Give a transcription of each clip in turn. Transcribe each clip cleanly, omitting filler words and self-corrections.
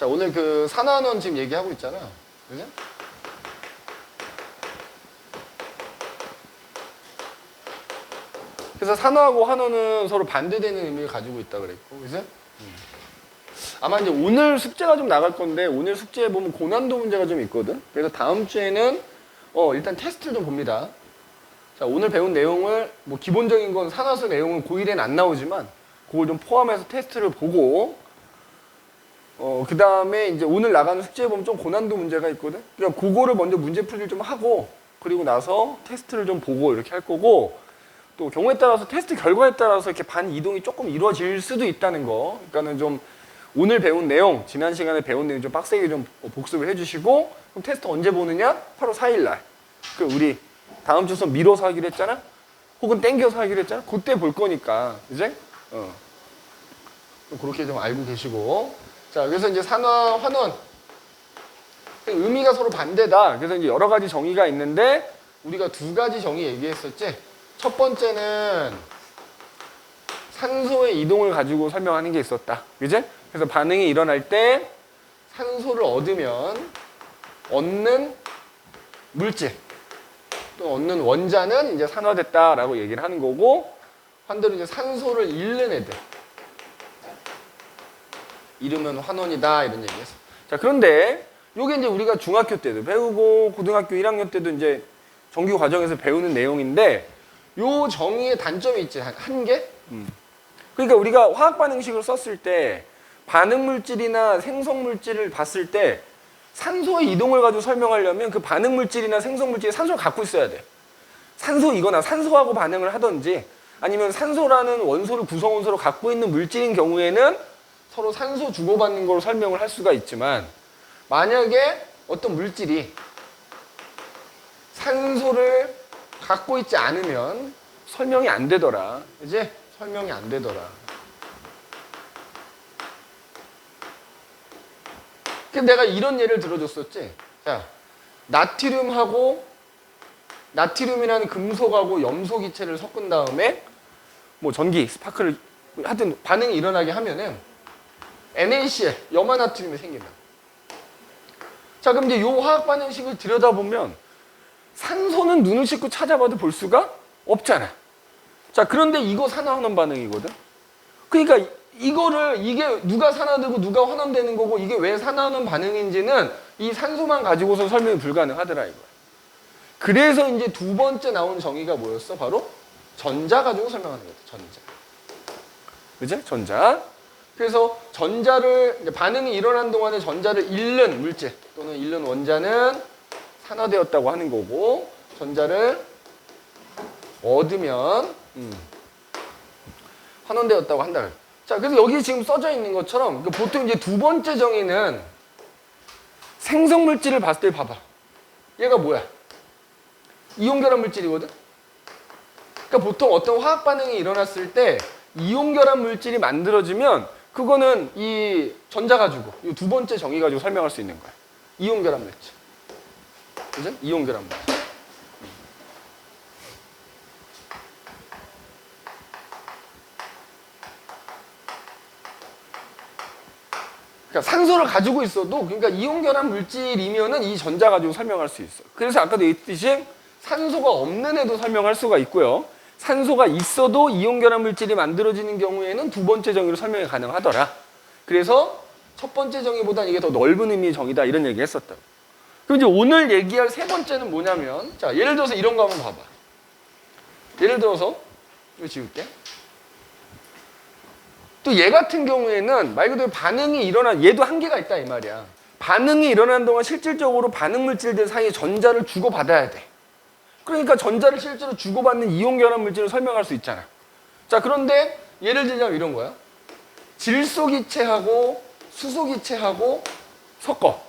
자, 오늘 그 산화환원 지금 얘기하고 있잖아. 그죠? 그래서 산화하고 환원은 서로 반대되는 의미를 가지고 있다 그랬고, 그죠? 아마 이제 오늘 숙제가 좀 나갈 건데, 오늘 숙제에 보면 고난도 문제가 좀 있거든? 그래서 다음 주에는, 일단 테스트를 좀 봅니다. 자, 오늘 배운 내용을, 뭐 기본적인 건 산화수 내용은 고1에는 안 나오지만, 그걸 좀 포함해서 테스트를 보고, 그 다음에 이제 오늘 나가는 숙제에 보면 좀 고난도 문제가 있거든? 그러니까 그거를 먼저 문제 풀이를 좀 하고, 그리고 나서 테스트를 좀 보고 이렇게 할 거고, 또 경우에 따라서 테스트 결과에 따라서 이렇게 반 이동이 조금 이루어질 수도 있다는 거. 그러니까는 좀 오늘 배운 내용, 지난 시간에 배운 내용 좀 빡세게 좀 복습을 해주시고, 그럼 테스트 언제 보느냐? 8월 4일날. 그 우리 다음 주 수업 미뤄서 하기로 했잖아? 혹은 땡겨서 하기로 했잖아? 그때 볼 거니까. 이제? 그렇게 좀 알고 계시고. 자, 그래서 이제 산화, 환원. 의미가 서로 반대다. 그래서 이제 여러 가지 정의가 있는데, 우리가 두 가지 정의 얘기했었지? 첫 번째는 산소의 이동을 가지고 설명하는 게 있었다. 그지? 그래서 반응이 일어날 때 산소를 얻으면 얻는 물질 또 얻는 원자는 이제 산화됐다라고 얘기를 하는 거고, 반대로 이제 산소를 잃는 애들 잃으면 환원이다 이런 얘기했어. 자, 그런데 요게 이제 우리가 중학교 때도 배우고 고등학교 1학년 때도 이제 정규 과정에서 배우는 내용인데, 요 정의의 단점이 있지, 한 개? 그러니까 우리가 화학 반응식을 썼을 때 반응 물질이나 생성 물질을 봤을 때 산소의 이동을 가지고 설명하려면 그 반응 물질이나 생성 물질이 산소를 갖고 있어야 돼. 산소이거나 산소하고 반응을 하든지, 아니면 산소라는 원소를 구성 원소로 갖고 있는 물질인 경우에는 서로 산소 주고받는 걸로 설명을 할 수가 있지만, 만약에 어떤 물질이 산소를 갖고 있지 않으면 설명이 안 되더라. 이제 설명이 안 되더라. 그래서 내가 이런 예를 들어줬었지. 자, 나트륨이라는 금속하고 염소 기체를 섞은 다음에 뭐 전기, 스파크를 하여튼 반응이 일어나게 하면은 NaCl, 염화나트륨이 생긴다. 자, 그럼 이제 요 화학 반응식을 들여다보면 산소는 눈을 씻고 찾아봐도 볼 수가 없잖아. 자, 그런데 이거 산화환원 반응이거든. 그러니까 이게 누가 산화되고 누가 환원되는 거고, 이게 왜 산화환원 반응인지는 이 산소만 가지고서 설명이 불가능하더라 이거야. 그래서 이제 두 번째 나온 정의가 뭐였어? 바로 전자 가지고 설명하는 거다. 전자. 그죠? 전자. 그래서 전자를 이제 반응이 일어난 동안에 전자를 잃는 물질 또는 잃는 원자는 산화되었다고 하는 거고, 전자를 얻으면 환원되었다고 한다. 자, 그래서 여기 지금 써져 있는 것처럼 보통 이제 두 번째 정의는 생성 물질을 봤을 때 봐봐. 얘가 뭐야? 이온결합 물질이거든. 그러니까 보통 어떤 화학 반응이 일어났을 때 이온결합 물질이 만들어지면 그거는 이 전자 가지고, 이 두 번째 정의 가지고 설명할 수 있는 거야. 이온결합 물질. 그죠? 이온결합 물질. 그러니까 산소를 가지고 있어도, 그러니까 이온결합 물질이면은 이 전자 가지고 설명할 수 있어. 그래서 아까도 얘기했듯이 산소가 없는 애도 설명할 수가 있고요. 산소가 있어도 이온결합 물질이 만들어지는 경우에는 두 번째 정의로 설명이 가능하더라. 그래서 첫 번째 정의보다는 이게 더 넓은 의미의 정의다 이런 얘기 했었다. 그럼 이제 오늘 얘기할 세 번째는 뭐냐면, 자, 예를 들어서 이런 거 한번 봐봐. 예를 들어서 이거 지울게. 또 얘 같은 경우에는 말 그대로 반응이 일어난, 얘도 한계가 있다 이 말이야. 반응이 일어나는 동안 실질적으로 반응 물질들 사이에 전자를 주고받아야 돼. 그러니까 전자를 실제로 주고받는 이온결합 물질을 설명할 수 있잖아. 자, 그런데 예를 들자면 이런 거야. 질소기체하고 수소기체하고 섞어.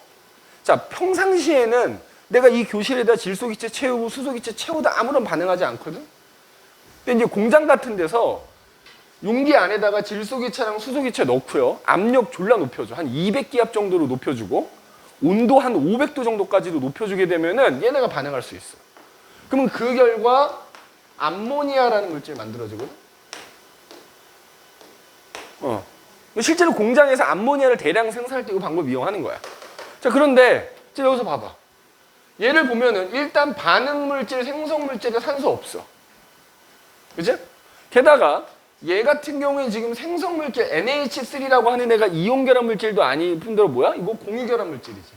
자, 평상시에는 내가 이 교실에다 질소기체 채우고 수소기체 채우다 아무런 반응하지 않거든. 근데 이제 공장 같은 데서 용기 안에다가 질소기체랑 수소기체 넣고요, 압력 졸라 높여줘. 한 200기압 정도로 높여주고 온도 한 500도 정도까지도 높여주게 되면은 얘네가 반응할 수 있어. 그러면 그 결과 암모니아라는 물질이 만들어지거든. 실제로 공장에서 암모니아를 대량 생산할 때 이 방법을 이용하는 거야. 자, 그런데 이제 여기서 봐봐. 얘를 보면은 일단 반응물질, 생성물질에 산소 없어. 그치? 게다가 얘 같은 경우에 지금 생성물질 NH3라고 하는 애가 이온결합 물질도 아닐 뿐더러 뭐야? 이거 공유결합 물질이지.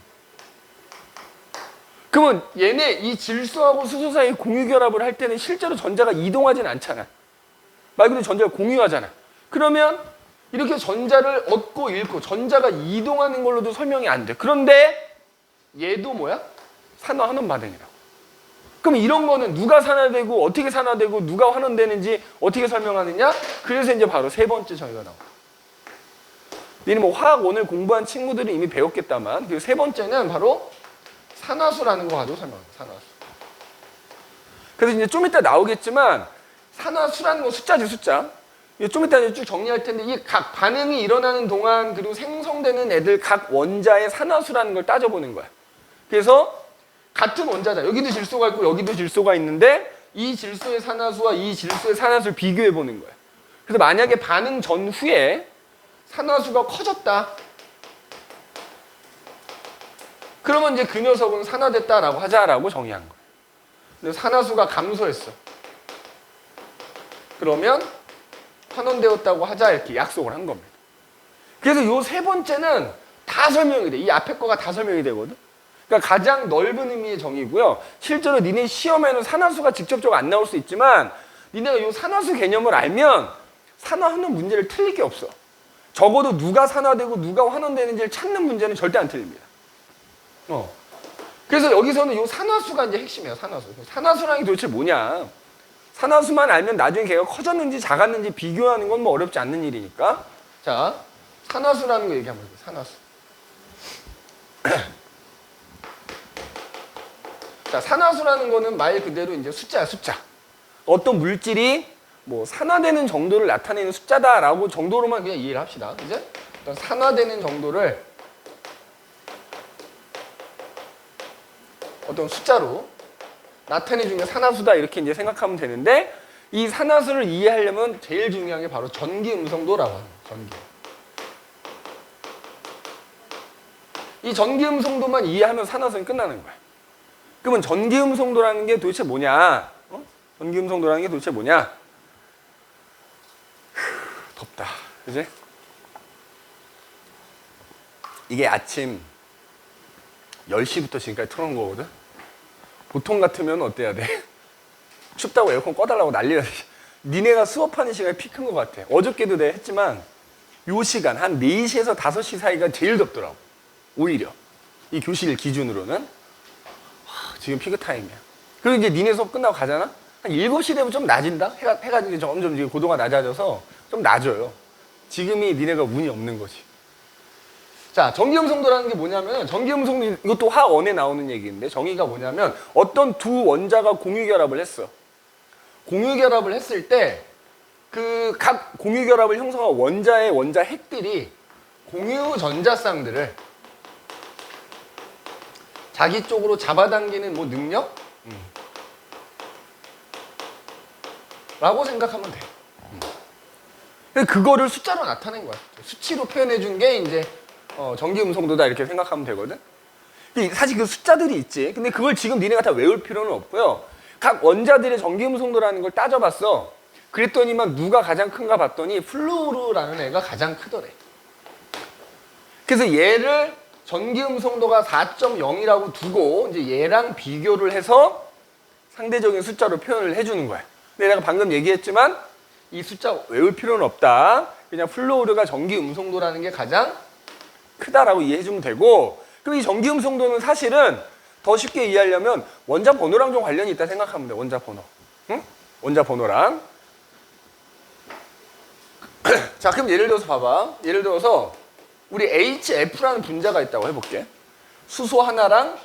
그러면 얘네 이 질소하고 수소 사이 공유결합을 할 때는 실제로 전자가 이동하진 않잖아. 말 그대로 전자가 공유하잖아. 그러면 이렇게 전자를 얻고 잃고 전자가 이동하는 걸로도 설명이 안 돼. 그런데 얘도 뭐야? 산화환원 반응이라고. 그럼 이런 거는 누가 산화되고 어떻게 산화되고 누가 환원되는지 어떻게 설명하느냐? 그래서 이제 바로 세 번째 정의가 나와. 너희는 뭐 화학 오늘 공부한 친구들이 이미 배웠겠다만 그 세 번째는 바로 산화수라는 거 가지고 설명합니다. 산화수. 그래서 이제 좀 이따 나오겠지만 산화수라는 건 숫자지, 숫자. 좀 이따 쭉 정리할 텐데 이 각 반응이 일어나는 동안 그리고 생성되는 애들 각 원자의 산화수라는 걸 따져보는 거야. 그래서 같은 원자다. 여기도 질소가 있고 여기도 질소가 있는데 이 질소의 산화수와 이 질소의 산화수를 비교해 보는 거야. 그래서 만약에 반응 전후에 산화수가 커졌다. 그러면 이제 그 녀석은 산화됐다라고 하자라고 정의한 거야. 근데 산화수가 감소했어. 그러면 환원되었다고 하자 이렇게 약속을 한 겁니다. 그래서 요 세 번째는 다 설명이 돼. 이 앞에 거가 다 설명이 되거든. 그러니까 가장 넓은 의미의 정의고요. 실제로 니네 시험에는 산화수가 직접적으로 안 나올 수 있지만 니네가 요 산화수 개념을 알면 산화하는 문제를 틀릴 게 없어. 적어도 누가 산화되고 누가 환원되는지를 찾는 문제는 절대 안 틀립니다. 그래서 여기서는 요 산화수가 이제 핵심이에요. 산화수. 산화수라는 게 도대체 뭐냐? 산화수만 알면 나중에 걔가 커졌는지 작았는지 비교하는 건 뭐 어렵지 않는 일이니까. 자, 산화수라는 거 얘기하면 돼요. 산화수. 자, 산화수라는 거는 말 그대로 이제 숫자야, 숫자. 어떤 물질이 뭐 산화되는 정도를 나타내는 숫자다라고 정도로만 그냥 이해를 합시다. 이제 어떤 산화되는 정도를 어떤 숫자로 나타내주는 게 산화수다 이렇게 이제 생각하면 되는데 이 산화수를 이해하려면 제일 중요한 게 바로 전기음성도라고 하는 거예요. 전기. 이 전기음성도만 이해하면 산화수는 끝나는 거야. 그러면 전기음성도라는 게 도대체 뭐냐? 전기음성도라는 게 도대체 뭐냐? 덥다. 그지? 이게 아침 10시부터 지금까지 틀어놓은 거거든? 보통 같으면 어때야 돼? 춥다고 에어컨 꺼달라고 난리가 돼. 니네가 수업하는 시간이 피 큰 것 같아. 어저께도 내가 했지만 요 시간 한 4시에서 5시 사이가 제일 덥더라고. 오히려. 이 교실 기준으로는. 지금 피크 타임이야. 그리고 이제 니네 수업 끝나고 가잖아? 한 7시 되면 좀 낮은다? 해가 이제 점점 이제 고도가 낮아져서 좀 낮아요. 지금이 니네가 운이 없는 거지. 자, 전기음성도라는 게 뭐냐면 전기음성도 이것도 화원에 나오는 얘기인데 정의가 뭐냐면 어떤 두 원자가 공유결합을 했어. 공유결합을 했을 때 그 각 공유결합을 형성한 원자의 원자 핵들이 공유 전자쌍들을 자기 쪽으로 잡아당기는 뭐 능력? 라고 생각하면 돼. 근데 그거를 숫자로 나타낸 거야. 수치로 표현해 준 게 이제 전기음성도다 이렇게 생각하면 되거든. 사실 그 숫자들이 있지. 근데 그걸 지금 니네가 다 외울 필요는 없고요. 각 원자들의 전기음성도라는 걸 따져봤어. 그랬더니만 누가 가장 큰가 봤더니 플루오르라는 애가 가장 크더래. 그래서 얘를 전기음성도가 4.0이라고 두고 이제 얘랑 비교를 해서 상대적인 숫자로 표현을 해주는 거야. 근데 내가 방금 얘기했지만 이 숫자 외울 필요는 없다. 그냥 플루오르가 전기음성도라는 게 가장 크다라고 이해해주면 되고, 그리고 이 전기음성도는 사실은 더 쉽게 이해하려면 원자 번호랑 좀 관련이 있다 생각하면 돼. 원자 번호. 응? 원자 번호랑. 자, 그럼 예를 들어서 봐봐. 예를 들어서 우리 HF라는 분자가 있다고 해볼게. 수소 하나랑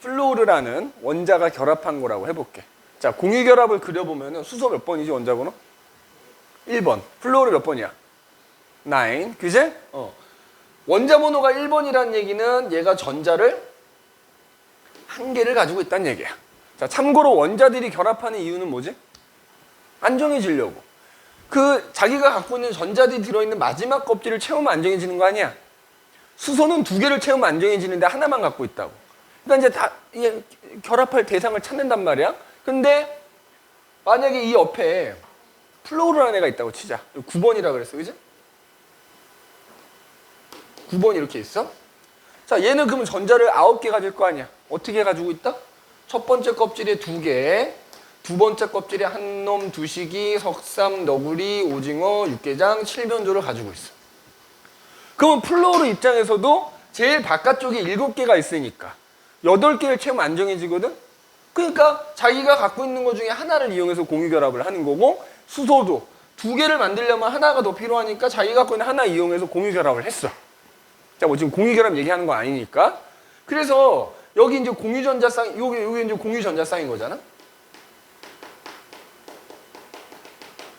플루오르라는 원자가 결합한 거라고 해볼게. 자, 공유결합을 그려보면 수소 몇 번이지 원자 번호? 1번. 플루오르 몇 번이야? 9. 그제? 원자 번호가 1번이라는 얘기는 얘가 전자를 한 개를 가지고 있다는 얘기야. 자, 참고로 원자들이 결합하는 이유는 뭐지? 안정해지려고. 그 자기가 갖고 있는 전자들이 들어있는 마지막 껍질을 채우면 안정해지는 거 아니야? 수소는 두 개를 채우면 안정해지는데 하나만 갖고 있다고. 그러니까 이제 다 결합할 대상을 찾는단 말이야. 근데 만약에 이 옆에 플로우라는 애가 있다고 치자. 9번이라 그랬어, 그지? 9번 이렇게 있어. 자, 얘는 그러면 전자를 9개 가질 거 아니야. 어떻게 가지고 있다? 첫 번째 껍질에 2개, 두 번째 껍질에 한 놈, 두식이, 석삼, 너구리, 오징어, 육개장, 칠변조를 가지고 있어. 그러면 플로우르 입장에서도 제일 바깥쪽에 7개가 있으니까 8개를 채우면 안정해지거든? 그러니까 자기가 갖고 있는 것 중에 하나를 이용해서 공유결합을 하는 거고, 수소도 2개를 만들려면 하나가 더 필요하니까 자기가 갖고 있는 하나 이용해서 공유결합을 했어. 자, 뭐 지금 공유결합 얘기하는 거 아니니까. 그래서 여기 이제 공유전자쌍, 여기 이제 공유전자쌍인 거잖아?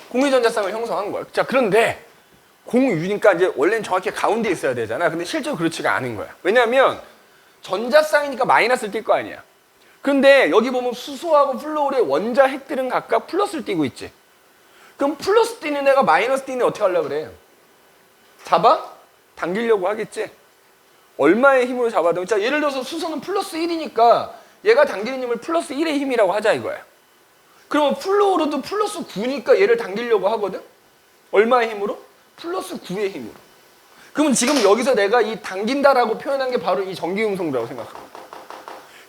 공유전자쌍을 형성한 거야. 자, 그런데 공유니까 이제 원래는 정확히 가운데 있어야 되잖아. 근데 실제로 그렇지가 않은 거야. 왜냐하면 전자쌍이니까 마이너스를 띌 거 아니야. 그런데 여기 보면 수소하고 플로울의 원자 핵들은 각각 플러스를 띄고 있지. 그럼 플러스 띄는 애가 마이너스 띄는 애 어떻게 하려고 그래? 잡아? 당기려고 하겠지. 얼마의 힘으로 잡아도. 자, 예를 들어서 수소는 플러스 1이니까 얘가 당기는 힘을 플러스 1의 힘이라고 하자 이거야. 그러면 플로우르도 플러스 9니까 얘를 당기려고 하거든? 얼마의 힘으로? 플러스 9의 힘으로. 그러면 지금 여기서 내가 이 당긴다라고 표현한 게 바로 이 전기음성도라고 생각합니다.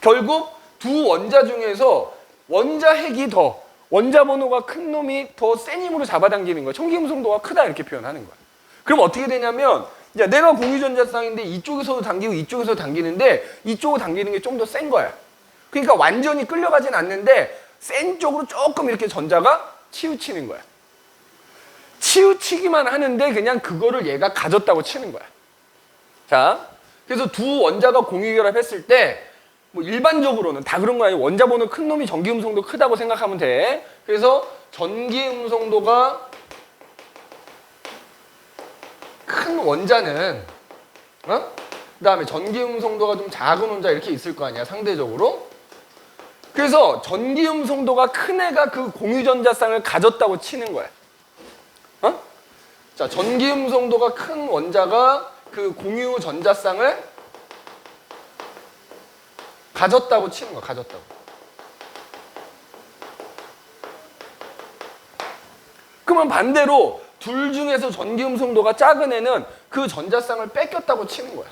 결국 두 원자 중에서 원자 핵이 더, 원자 번호가 큰 놈이 더 센 힘으로 잡아당기는 거야. 전기음성도가 크다 이렇게 표현하는 거야. 그럼 어떻게 되냐면, 야, 내가 공유전자쌍인데 이쪽에서도 당기고 이쪽에서도 당기는데 이쪽으로 당기는 게 좀 더 센 거야. 그러니까 완전히 끌려가진 않는데 센 쪽으로 조금 이렇게 전자가 치우치는 거야. 치우치기만 하는데 그냥 그거를 얘가 가졌다고 치는 거야. 자, 그래서 두 원자가 공유결합했을 때 뭐 일반적으로는 다 그런 거 아니에요. 원자 번호 큰 놈이 전기음성도 크다고 생각하면 돼. 그래서 전기음성도가 큰 원자는, 그 다음에 전기음성도가 좀 작은 원자 이렇게 있을 거 아니야, 상대적으로. 그래서 전기음성도가 큰 애가 그 공유전자쌍을 가졌다고 치는 거야. 자, 전기음성도가 큰 원자가 그 공유전자쌍을 가졌다고 치는 거야, 가졌다고. 그러면 반대로 둘 중에서 전기음성도가 작은 애는 그 전자쌍을 뺏겼다고 치는 거야.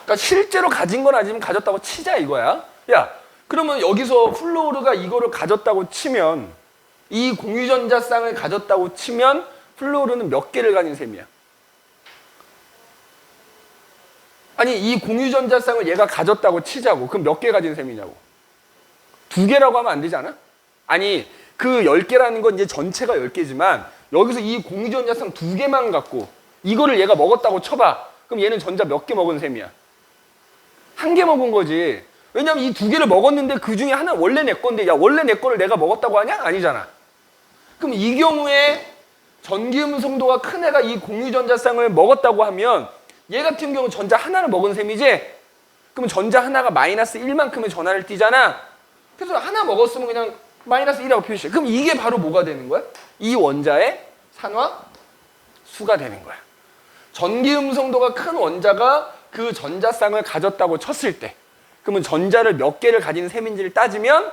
그러니까 실제로 가진 건 아니지만 가졌다고 치자 이거야. 야, 그러면 여기서 플로우르가 이거를 가졌다고 치면, 이 공유전자쌍을 가졌다고 치면 플로우르는 몇 개를 가진 셈이야? 아니, 이 공유전자쌍을 얘가 가졌다고 치자고. 그럼 몇 개 가진 셈이냐고. 2개라고 하면 안 되지 않아? 아니, 그 10개라는 건 이제 전체가 10개지만 여기서 이 공유전자쌍 2개만 갖고 이거를 얘가 먹었다고 쳐봐. 그럼 얘는 전자 몇 개 먹은 셈이야? 1개 먹은 거지. 왜냐면 이 2개를 먹었는데 그 중에 하나 원래 내 건데, 야, 원래 내 거를 내가 먹었다고 하냐? 아니잖아. 그럼 이 경우에 전기음성도가 큰 애가 이 공유전자쌍을 먹었다고 하면 얘 같은 경우 전자 하나를 먹은 셈이지? 그럼 전자 하나가 마이너스 1만큼의 전하를 띠잖아. 그래서 하나 먹었으면 그냥 마이너스 1이라고 표시해. 그럼 이게 바로 뭐가 되는 거야? 이 원자의 산화수가 되는 거야. 전기음성도가 큰 원자가 그 전자쌍을 가졌다고 쳤을 때, 그러면 전자를 몇 개를 가진 셈인지를 따지면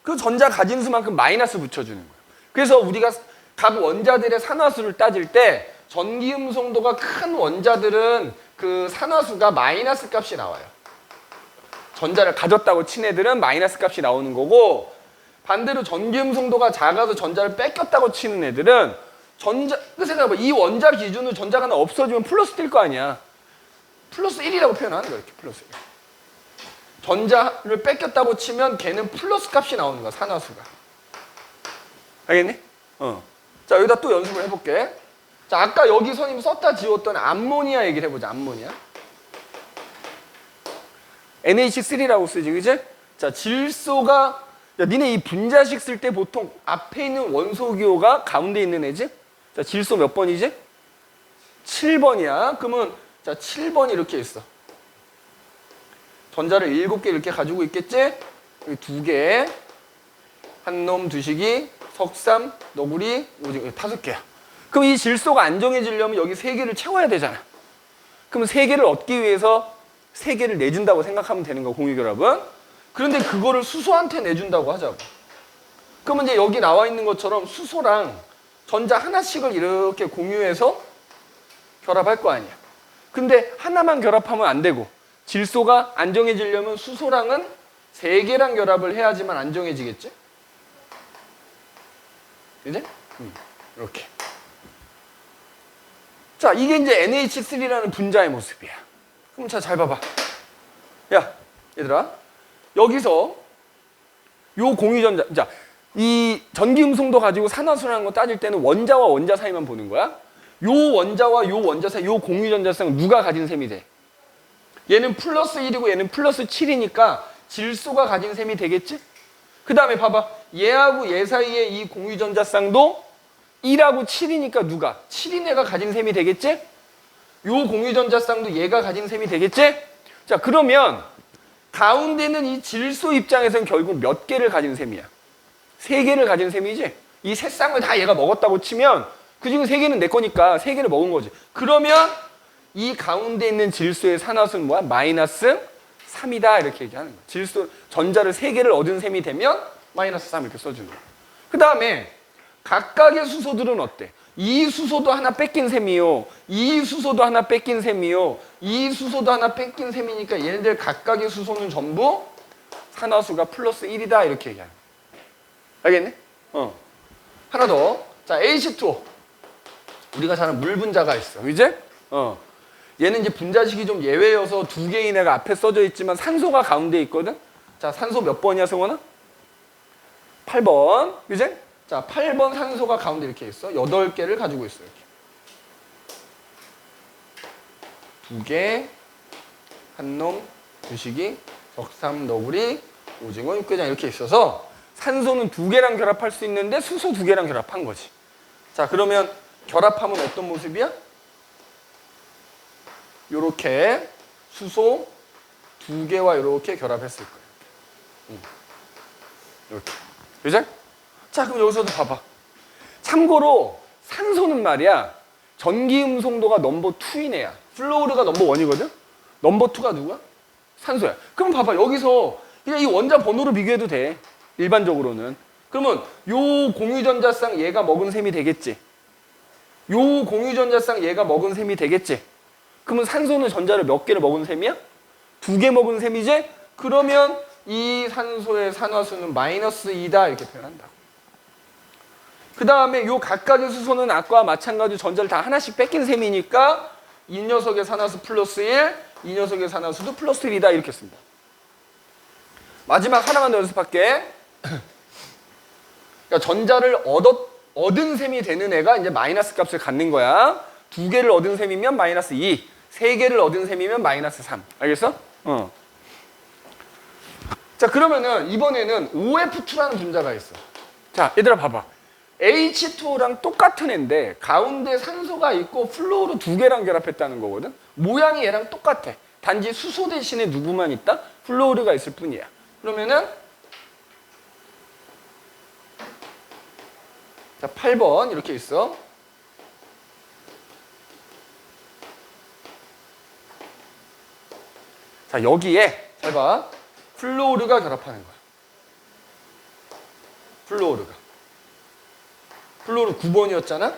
그 전자 가진 수만큼 마이너스 붙여주는 거야. 그래서 우리가 각 원자들의 산화수를 따질 때 전기음성도가 큰 원자들은 그 산화수가 마이너스 값이 나와요. 전자를 가졌다고 친 애들은 마이너스 값이 나오는 거고, 반대로 전기음성도가 작아서 전자를 뺏겼다고 치는 애들은 그 생각해봐. 이 원자 기준으로 전자가 하나 없어지면 플러스 뛸 거 아니야. 플러스 1이라고 표현하는 거야, 이렇게 플러스 1. 전자를 뺏겼다고 치면 걔는 플러스 값이 나오는 거야, 산화수가. 알겠니? 자, 여기다 또 연습을 해볼게. 자, 아까 여기 선생님 썼다 지웠던 암모니아 얘기를 해보자, 암모니아. NH3라고 쓰지, 그치? 자, 질소가, 야, 니네 이 분자식 쓸 때 보통 앞에 있는 원소 기호가 가운데 있는 애지? 자, 질소 몇 번이지? 7번이야. 그러면, 자, 7번이 이렇게 있어. 전자를 7개 이렇게 가지고 있겠지? 여기 2개, 한놈, 두식이, 석삼, 너구리, 오징어 5개야. 그럼 이 질소가 안정해지려면 여기 3개를 채워야 되잖아. 그럼 3개를 얻기 위해서 3개를 내준다고 생각하면 되는 거야, 공유결합은. 그런데 그거를 수소한테 내준다고 하자고. 그러면 이제 여기 나와 있는 것처럼 수소랑 전자 하나씩을 이렇게 공유해서 결합할 거 아니야. 근데 하나만 결합하면 안 되고 질소가 안정해지려면 수소랑은 3개랑 결합을 해야지만 안정해지겠지? 이제? 이렇게. 자, 이게 이제 NH3라는 분자의 모습이야. 그럼 잘 봐봐. 야, 얘들아. 여기서 요 공유전자, 자, 이 전기음성도 가지고 산화수라는 거 따질 때는 원자와 원자 사이만 보는 거야. 요 원자와 요 원자 사이, 요 공유전자쌍 누가 가진 셈이 돼? 얘는 플러스 1이고 얘는 플러스 7이니까 질소가 가진 셈이 되겠지? 그 다음에 봐봐. 얘하고 얘 사이에 이 공유전자쌍도 1하고 7이니까 누가? 7인 애가 가진 셈이 되겠지? 요 공유전자쌍도 얘가 가진 셈이 되겠지? 자, 그러면 가운데는 이 질소 입장에서는 결국 몇 개를 가진 셈이야? 3개를 가진 셈이지? 이 세 쌍을 다 얘가 먹었다고 치면 그 중에 3개는 내 거니까 3개를 먹은 거지. 그러면 이 가운데 있는 질소의 산화수는 뭐야? 마이너스 3이다 이렇게 얘기하는 거야. 질소, 전자를 3개를 얻은 셈이 되면 마이너스 3 이렇게 써주는 거야. 그 다음에 각각의 수소들은 어때? 이 수소도 하나 뺏긴 셈이요. 이 수소도 하나 뺏긴 셈이요. 이 수소도 하나 뺏긴 셈이니까 얘네들 각각의 수소는 전부 산화수가 플러스 1이다 이렇게 얘기하는 거야. 알겠네? 하나 더. 자, H2O. 우리가 잘 아는 물 분자가 있어. 이제? 얘는 이제 분자식이 좀 예외여서 2개인 애가 앞에 써져 있지만 산소가 가운데 있거든? 자, 산소 몇 번이야, 성원아? 8번. 이제? 자, 8번 산소가 가운데 이렇게 있어. 8개를 가지고 있어. 이렇게. 2개, 한놈, 두식이, 석삼, 너구리, 오징어, 육개장 이렇게 있어서 산소는 2개랑 결합할 수 있는데 수소 2개랑 결합한 거지. 자, 그러면 결합하면 어떤 모습이야? 요렇게 수소 2개와 이렇게 결합했을 거예요. 이렇게. 그죠? 자, 그럼 여기서도 봐봐. 참고로 산소는 말이야. 전기음성도가 넘버 2인 애야. 플로우르가 넘버 1이거든? 넘버 2가 누구야? 산소야. 그럼 봐봐. 여기서 그냥 이 원자 번호로 비교해도 돼. 일반적으로는. 그러면 요 공유전자쌍 얘가 먹은 셈이 되겠지. 요 공유전자쌍 얘가 먹은 셈이 되겠지. 그러면 산소는 전자를 몇 개를 먹은 셈이야? 2개 먹은 셈이지? 그러면 이 산소의 산화수는 마이너스 2다 이렇게 표현한다고. 그 다음에 요 각각의 수소는 아까와 마찬가지로 전자를 다 하나씩 뺏긴 셈이니까 이 녀석의 산화수 플러스 1, 이 녀석의 산화수도 플러스 1이다 이렇게 씁니다. 마지막 하나만 더 연습할게. 그러니까 전자를 얻은 셈이 되는 애가 이제 마이너스 값을 갖는 거야. 2개를 얻은 셈이면 마이너스 2, 3개를 얻은 셈이면 마이너스 3. 알겠어? 자, 그러면은 이번에는 OF2라는 분자가 있어. 자, 얘들아 봐봐. H2O랑 똑같은 애인데 가운데 산소가 있고 플로우로 2개랑 결합했다는 거거든. 모양이 얘랑 똑같아. 단지 수소 대신에 누구만 있다? 플로우르가 있을 뿐이야. 그러면은 자, 8번 이렇게 있어. 자, 여기에 잘 봐. 플로우르가 결합하는 거야. 플로우르가. 플로우르 9번이었잖아.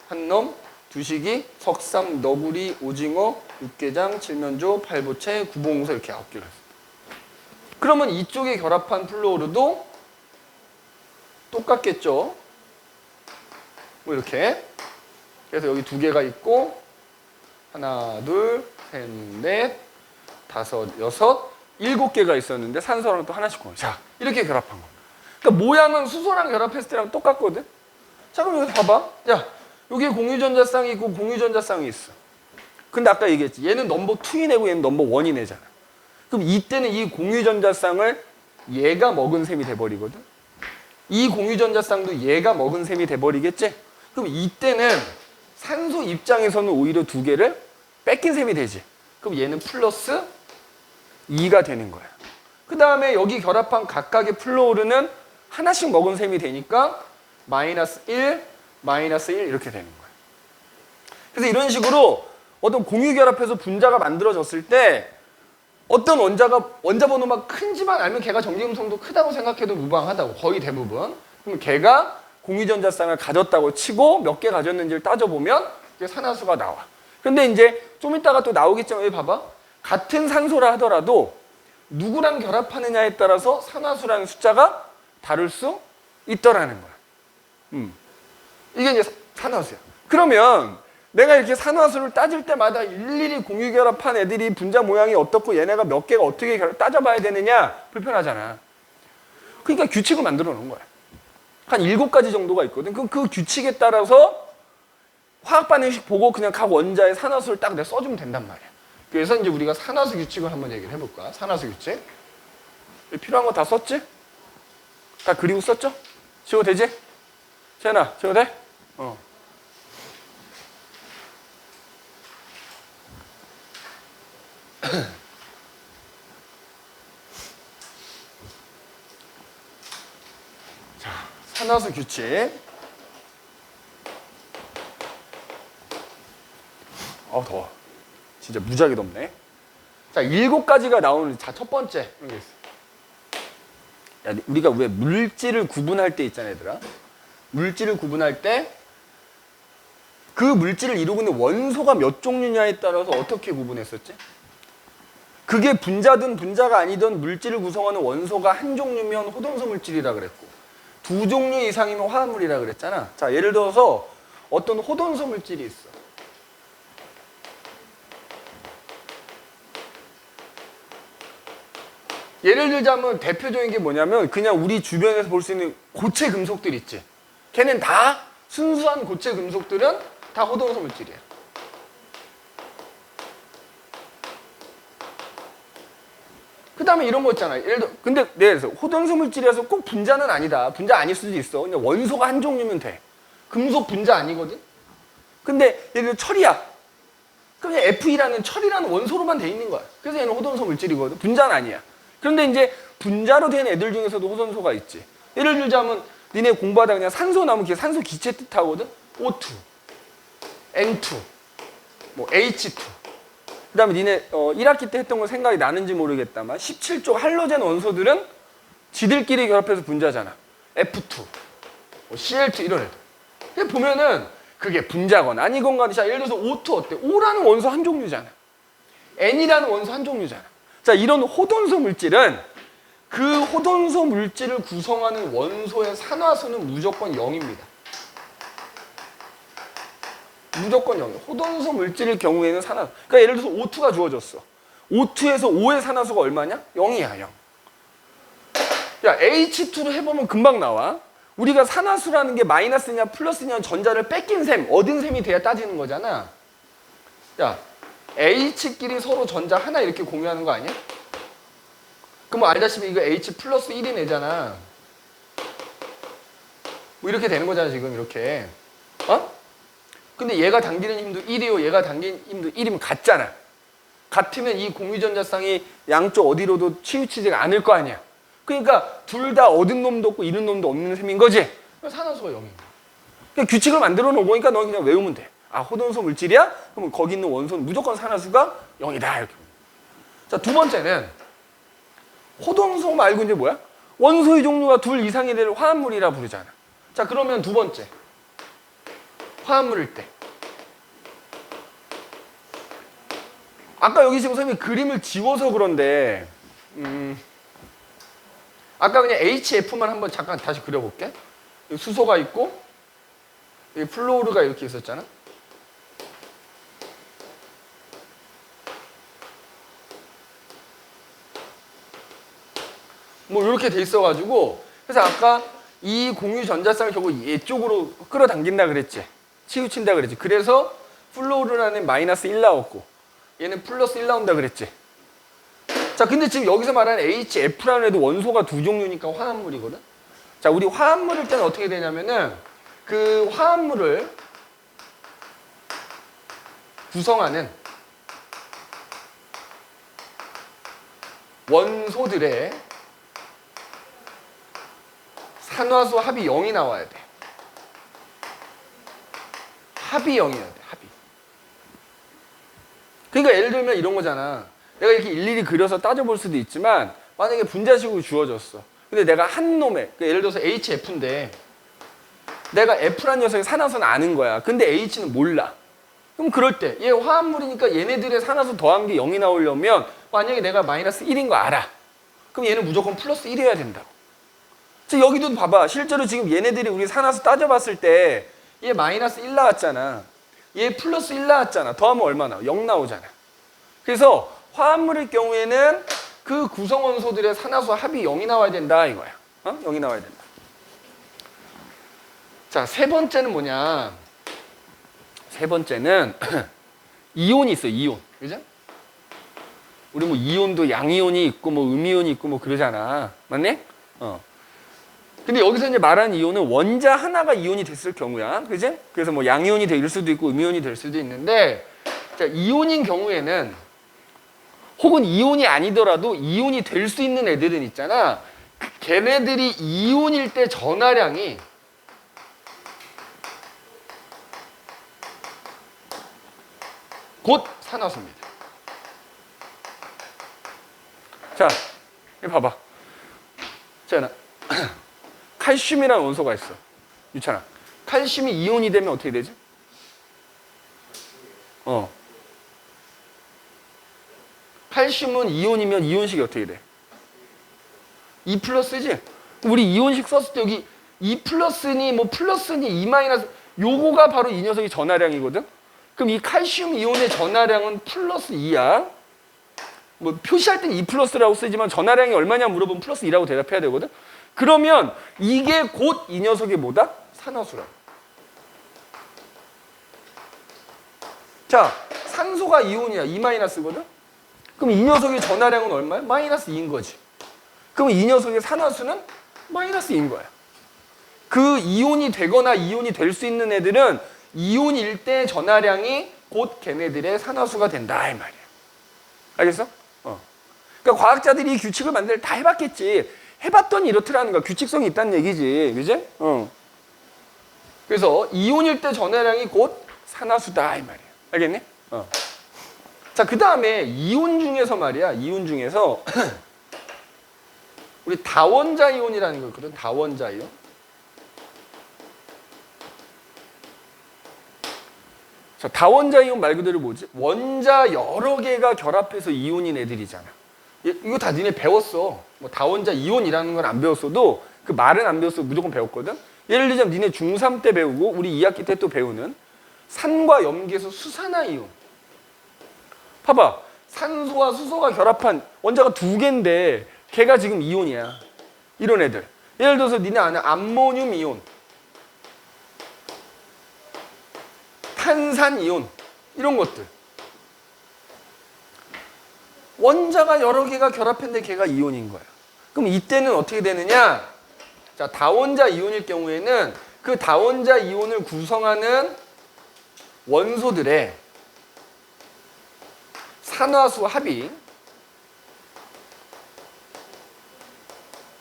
한놈, 두식이, 석삼, 너구리, 오징어, 육개장, 칠면조, 팔보채, 구봉서 이렇게 9개를 했어. 그러면 이쪽에 결합한 플로우르도 똑같겠죠. 뭐 이렇게. 그래서 여기 2개가 있고 하나, 둘, 셋, 넷, 다섯, 여섯, 7개가 있었는데 산소랑 또 하나씩 고. 자, 이렇게 결합한 거. 그러니까 모양은 수소랑 결합했을 때랑 똑같거든. 자, 그럼 여기서 봐봐. 자, 여기에 공유전자쌍이 있고 공유전자쌍이 있어. 근데 아까 얘기했지. 얘는 넘버 2인 애고 얘는 넘버 1인 애잖아. 그럼 이때는 이 공유전자쌍을 얘가 먹은 셈이 돼버리거든. 이 공유전자쌍도 얘가 먹은 셈이 돼버리겠지? 그럼 이때는 산소 입장에서는 오히려 2개를 뺏긴 셈이 되지. 그럼 얘는 플러스 2가 되는 거야. 그 다음에 여기 결합한 각각의 플로우르는 하나씩 먹은 셈이 되니까 마이너스 1, 마이너스 1 이렇게 되는 거야. 그래서 이런 식으로 어떤 공유 결합해서 분자가 만들어졌을 때 어떤 원자 번호만 큰지만 알면 걔가 전기음성도 크다고 생각해도 무방하다고, 거의 대부분. 그럼 걔가 공유전자쌍을 가졌다고 치고 몇 개 가졌는지를 따져보면 이게 산화수가 나와. 근데 이제 좀 이따가 또 나오겠지만 여기 봐봐. 같은 산소라 하더라도 누구랑 결합하느냐에 따라서 산화수라는 숫자가 다를 수 있더라는 거야. 이게 이제 산화수야. 그러면 내가 이렇게 산화수를 따질 때마다 일일이 공유 결합한 애들이 분자 모양이 어떻고 얘네가 몇 개가 어떻게 따져봐야 되느냐? 불편하잖아. 그러니까 규칙을 만들어 놓은 거야. 한 7가지 정도가 있거든. 그럼 그 규칙에 따라서 화학 반응식 보고 그냥 각 원자의 산화수를 딱 내가 써주면 된단 말이야. 그래서 이제 우리가 산화수 규칙을 한번 얘기를 해볼까? 산화수 규칙. 필요한 거 다 썼지? 다 그리고 썼죠? 지워도 되지? 재현아, 지워도 돼? 자, 산화수 규칙. 더워. 진짜 무지하게 덥네. 자, 7가지가 나오는, 자, 첫 번째. 여기 있어. 야, 우리가 왜 물질을 구분할 때 있잖아, 얘들아. 물질을 구분할 때 그 물질을 이루고 있는 원소가 몇 종류냐에 따라서 어떻게 구분했었지? 그게 분자든 분자가 아니든 물질을 구성하는 원소가 한 종류면 호동소 물질이라 그랬고 2종류 이상이면 화합물이라 그랬잖아. 자, 예를 들어서 어떤 호동소 물질이 있어. 예를 들자면 대표적인 게 뭐냐면 그냥 우리 주변에서 볼 수 있는 고체 금속들 있지. 걔는 다 순수한 고체 금속들은 다 호동소 물질이야. 그 다음에 이런 거 있잖아. 예를 들어, 근데 내가 호동소 물질이라서 꼭 분자는 아니다. 분자 아닐 수도 있어. 그냥 원소가 한 종류면 돼. 금속 분자 아니거든. 근데 예를 들어 철이야. 그럼 Fe라는 철이라는 원소로만 돼 있는 거야. 그래서 얘는 호동소 물질이거든. 분자는 아니야. 그런데 이제 분자로 된 애들 중에서도 호동소가 있지. 예를 들자면 니네 공부하다 그냥 산소 나오면 그게 산소 기체 뜻하거든. O2, N2, 뭐 H2. 그 다음에 니네 1학기 때 했던 거 생각이 나는지 모르겠다만 17쪽 할로젠 원소들은 지들끼리 결합해서 분자잖아. F2, 뭐 Cl2 이런 애들. 근데 보면은 그게 분자건 아니건 간에 자, 예를 들어서 O2 어때? O라는 원소 한 종류잖아. N이라는 원소 한 종류잖아. 자, 이런 호돈소 물질은 그 호돈소 물질을 구성하는 원소의 산화수는 무조건 0입니다. 무조건 0이에요. 호돈소 물질의 경우에는 산화수. 그러니까 예를 들어서 O2가 주어졌어. O2에서 O의 산화수가 얼마냐? 0이야, 0. 야, H2로 해보면 금방 나와. 우리가 산화수라는 게 마이너스냐 플러스냐 전자를 뺏긴 셈, 얻은 셈이 돼야 따지는 거잖아. 야, H끼리 서로 전자 하나 이렇게 공유하는 거 아니야? 그럼 알다시피 이거 H 플러스 1이 내잖아. 뭐 이렇게 되는 거잖아, 지금 이렇게. 근데 얘가 당기는 힘도 1이요, 얘가 당기는 힘도 1이면 같잖아. 같으면 이 공유전자쌍이 양쪽 어디로도 치우치지가 않을 거 아니야. 그러니까 둘 다 얻은 놈도 없고 잃은 놈도 없는 셈인 거지. 산화수가 0인 거야. 그러니까 규칙을 만들어 놓으니까 너 그냥 외우면 돼. 아, 호돈소 물질이야? 그럼 거기 있는 원소는 무조건 산화수가 0이다. 이렇게. 자, 두 번째는 호돈소 말고 이제 뭐야? 원소의 종류가 둘 이상이 될 화합물이라 부르잖아. 자, 그러면 두 번째. 화합물일 때. 아까 여기 지금 선생님이 그림을 지워서 그런데 아까 그냥 HF만 한번 잠깐 다시 그려볼게. 여기 수소가 있고 여기 플로우르가 이렇게 있었잖아. 뭐 이렇게 돼 있어가지고 그래서 아까 이 공유 전자쌍을 결국 이쪽으로 끌어당긴다 그랬지. 치우친다 그랬지. 그래서 플로우르라는 마이너스 1 나왔고 얘는 플러스 1 나온다 그랬지. 자, 근데 지금 여기서 말하는 HF라는 애도 원소가 두 종류니까 화합물이거든. 자, 우리 화합물일 때는 어떻게 되냐면은 그 화합물을 구성하는 원소들의 산화수 합이 0이 나와야 돼. 합이 0이어야 돼. 합이. 그러니까 예를 들면 이런 거잖아. 내가 이렇게 일일이 그려서 따져볼 수도 있지만 만약에 분자식으로 주어졌어. 근데 내가 한 놈의 예를 들어서 HF인데 내가 F란 녀석의 산화수는 아는 거야. 근데 H는 몰라. 그럼 그럴 때 얘 화합물이니까 얘네들의 산화수 더한 게 0이 나오려면 만약에 내가 마이너스 1인 거 알아. 그럼 얘는 무조건 플러스 1이어야 된다고. 그래서 여기도 봐봐. 실제로 지금 얘네들이 우리 산화수 따져봤을 때 얘 마이너스 1 나왔잖아. 얘 플러스 1 나왔잖아. 더하면 얼마 나와? 0 나오잖아. 그래서 화합물일 경우에는 그 구성원소들의 산화수 합이 0이 나와야 된다 이거야. 0이 나와야 된다. 자, 세 번째는 뭐냐? 세 번째는 이온이 있어. 이온. 그죠? 우리 뭐 이온도 양이온이 있고 뭐 음이온이 있고 뭐 그러잖아. 맞니? 근데 여기서 이제 말하는 이온은 원자 하나가 이온이 됐을 경우야. 그지? 그래서 뭐 양이온이 될 수도 있고 음이온이 될 수도 있는데, 자, 이온인 경우에는 혹은 이온이 아니더라도 이온이 될 수 있는 애들은 있잖아. 걔네들이 이온일 때 전하량이 곧 산화수입니다. 자, 이거 봐봐. 자, 칼슘이라는 원소가 있어. 유찬아. 칼슘이 이온이 되면 어떻게 되지? 칼슘은 이온이면 이온식이 어떻게 돼? 2 플러스지? 우리 이온식 썼을 때 여기 2 플러스니 뭐 플러스니 2 마이너스 요거가 바로 이 녀석이 전하량이거든? 그럼 이 칼슘 이온의 전하량은 플러스 2야. 뭐 표시할 땐 2 플러스라고 쓰지만 전하량이 얼마냐 물어보면 플러스 2라고 대답해야 되거든? 그러면 이게 곧 이 녀석이 뭐다? 산화수라고. 자, 산소가 이온이야. 2 마이너스거든? 그럼 이 녀석의 전하량은 얼마야? 마이너스 2인 거지. 그럼 이 녀석의 산화수는 마이너스 2인 거야. 그 이온이 되거나 이온이 될 수 있는 애들은 이온일 때 전하량이 곧 걔네들의 산화수가 된다 이 말이야. 알겠어? 그러니까 과학자들이 이 규칙을 만들 때 다 해봤겠지. 해봤더니 이렇더라는 거야. 규칙성이 있다는 얘기지. 그지? 그래서 이온일 때 전하량이 곧 산화수다 이 말이야. 알겠니? 자, 그 다음에 이온 중에서 말이야. 이온 중에서 우리 다원자 이온이라는 거 있거든. 다원자 이온. 자, 다원자 이온 말 그대로 뭐지? 원자 여러 개가 결합해서 이온인 애들이잖아. 이거 다 니네 배웠어. 뭐 다원자 이온이라는 건 안 배웠어도 그 말은 안 배웠어. 무조건 배웠거든. 예를 들자면 니네 중3 때 배우고 우리 2학기 때 또 배우는 산과 염기에서 수산화 이온. 봐봐. 산소와 수소가 결합한 원자가 2개인데 걔가 지금 이온이야. 이런 애들. 예를 들어서 니네 아는 암모늄 이온, 탄산 이온 이런 것들. 원자가 여러 개가 결합했는데 걔가 이온인 거야. 그럼 이때는 어떻게 되느냐? 자, 다원자 이온일 경우에는 그 다원자 이온을 구성하는 원소들의 산화수 합이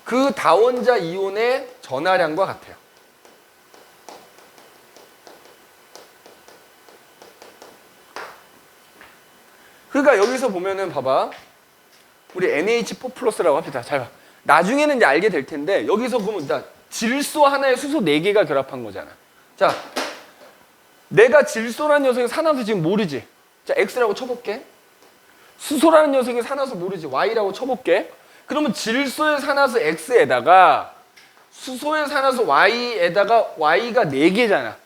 그 다원자 이온의 전하량과 같아요. 그러니까 여기서 보면은 봐봐. 우리 NH4 플러스라고 합시다. 잘 봐. 나중에는 이제 알게 될 텐데 여기서 보면 질소 하나에 수소 4개가 결합한 거잖아. 자, 내가 질소라는 녀석의 산화수 지금 모르지? 자, X라고 쳐볼게. 수소라는 녀석의 산화수 모르지? Y라고 쳐볼게. 그러면 질소의 산화수 X에다가 수소의 산화수 Y에다가 Y가 4개잖아.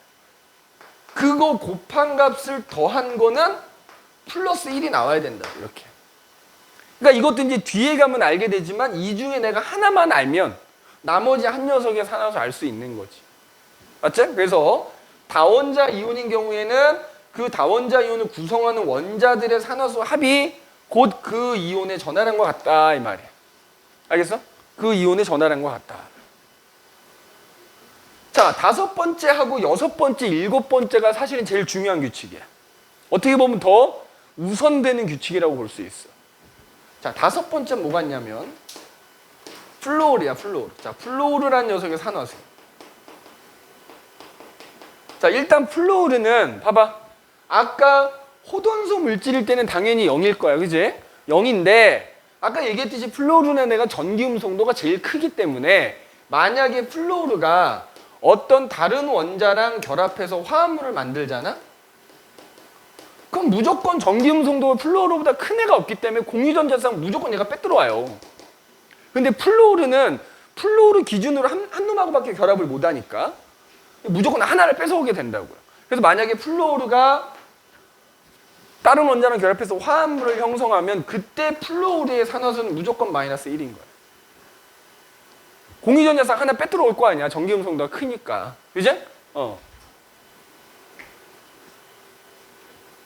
그거 곱한 값을 더한 거는 플러스 1이 나와야 된다. 이렇게. 그러니까 이것도 이제 뒤에 가면 알게 되지만 이 중에 내가 하나만 알면 나머지 한 녀석의 산화수 알 수 있는 거지. 맞지? 그래서 다원자 이온인 경우에는 그 다원자 이온을 구성하는 원자들의 산화수 합이 곧 그 이온의 전하량과 같다 이 말이야. 알겠어? 그 이온의 전하량과 같다. 자, 5번째하고 6번째, 7번째가 사실은 제일 중요한 규칙이야. 어떻게 보면 더 우선되는 규칙이라고 볼 수 있어. 자, 다섯 번째 뭐가 있냐면 플로르야, 플로르. 자, 플로르라는 녀석의 산화수. 자, 일단 플로르는 봐봐. 아까 호돈소 물질일 때는 당연히 0일 거야. 그지? 0인데 아까 얘기했듯이 플로르는 애가 전기음성도가 제일 크기 때문에 만약에 플로르가 어떤 다른 원자랑 결합해서 화합물을 만들잖아? 그럼 무조건 전기음성도가 플로르보다 큰 애가 없기 때문에 공유전자상 무조건 얘가 빼들어와요. 근데 플로르는 플로르 기준으로 한 놈하고밖에 결합을 못하니까 무조건 하나를 뺏어오게 된다고요. 그래서 만약에 플로르가 다른 원자랑 결합해서 화합물을 형성하면 그때 플로르의 산화수는 무조건 마이너스 1인 거예요. 공유전자상 하나 빼들어 올 거 아니야. 전기음성도가 크니까. 그제?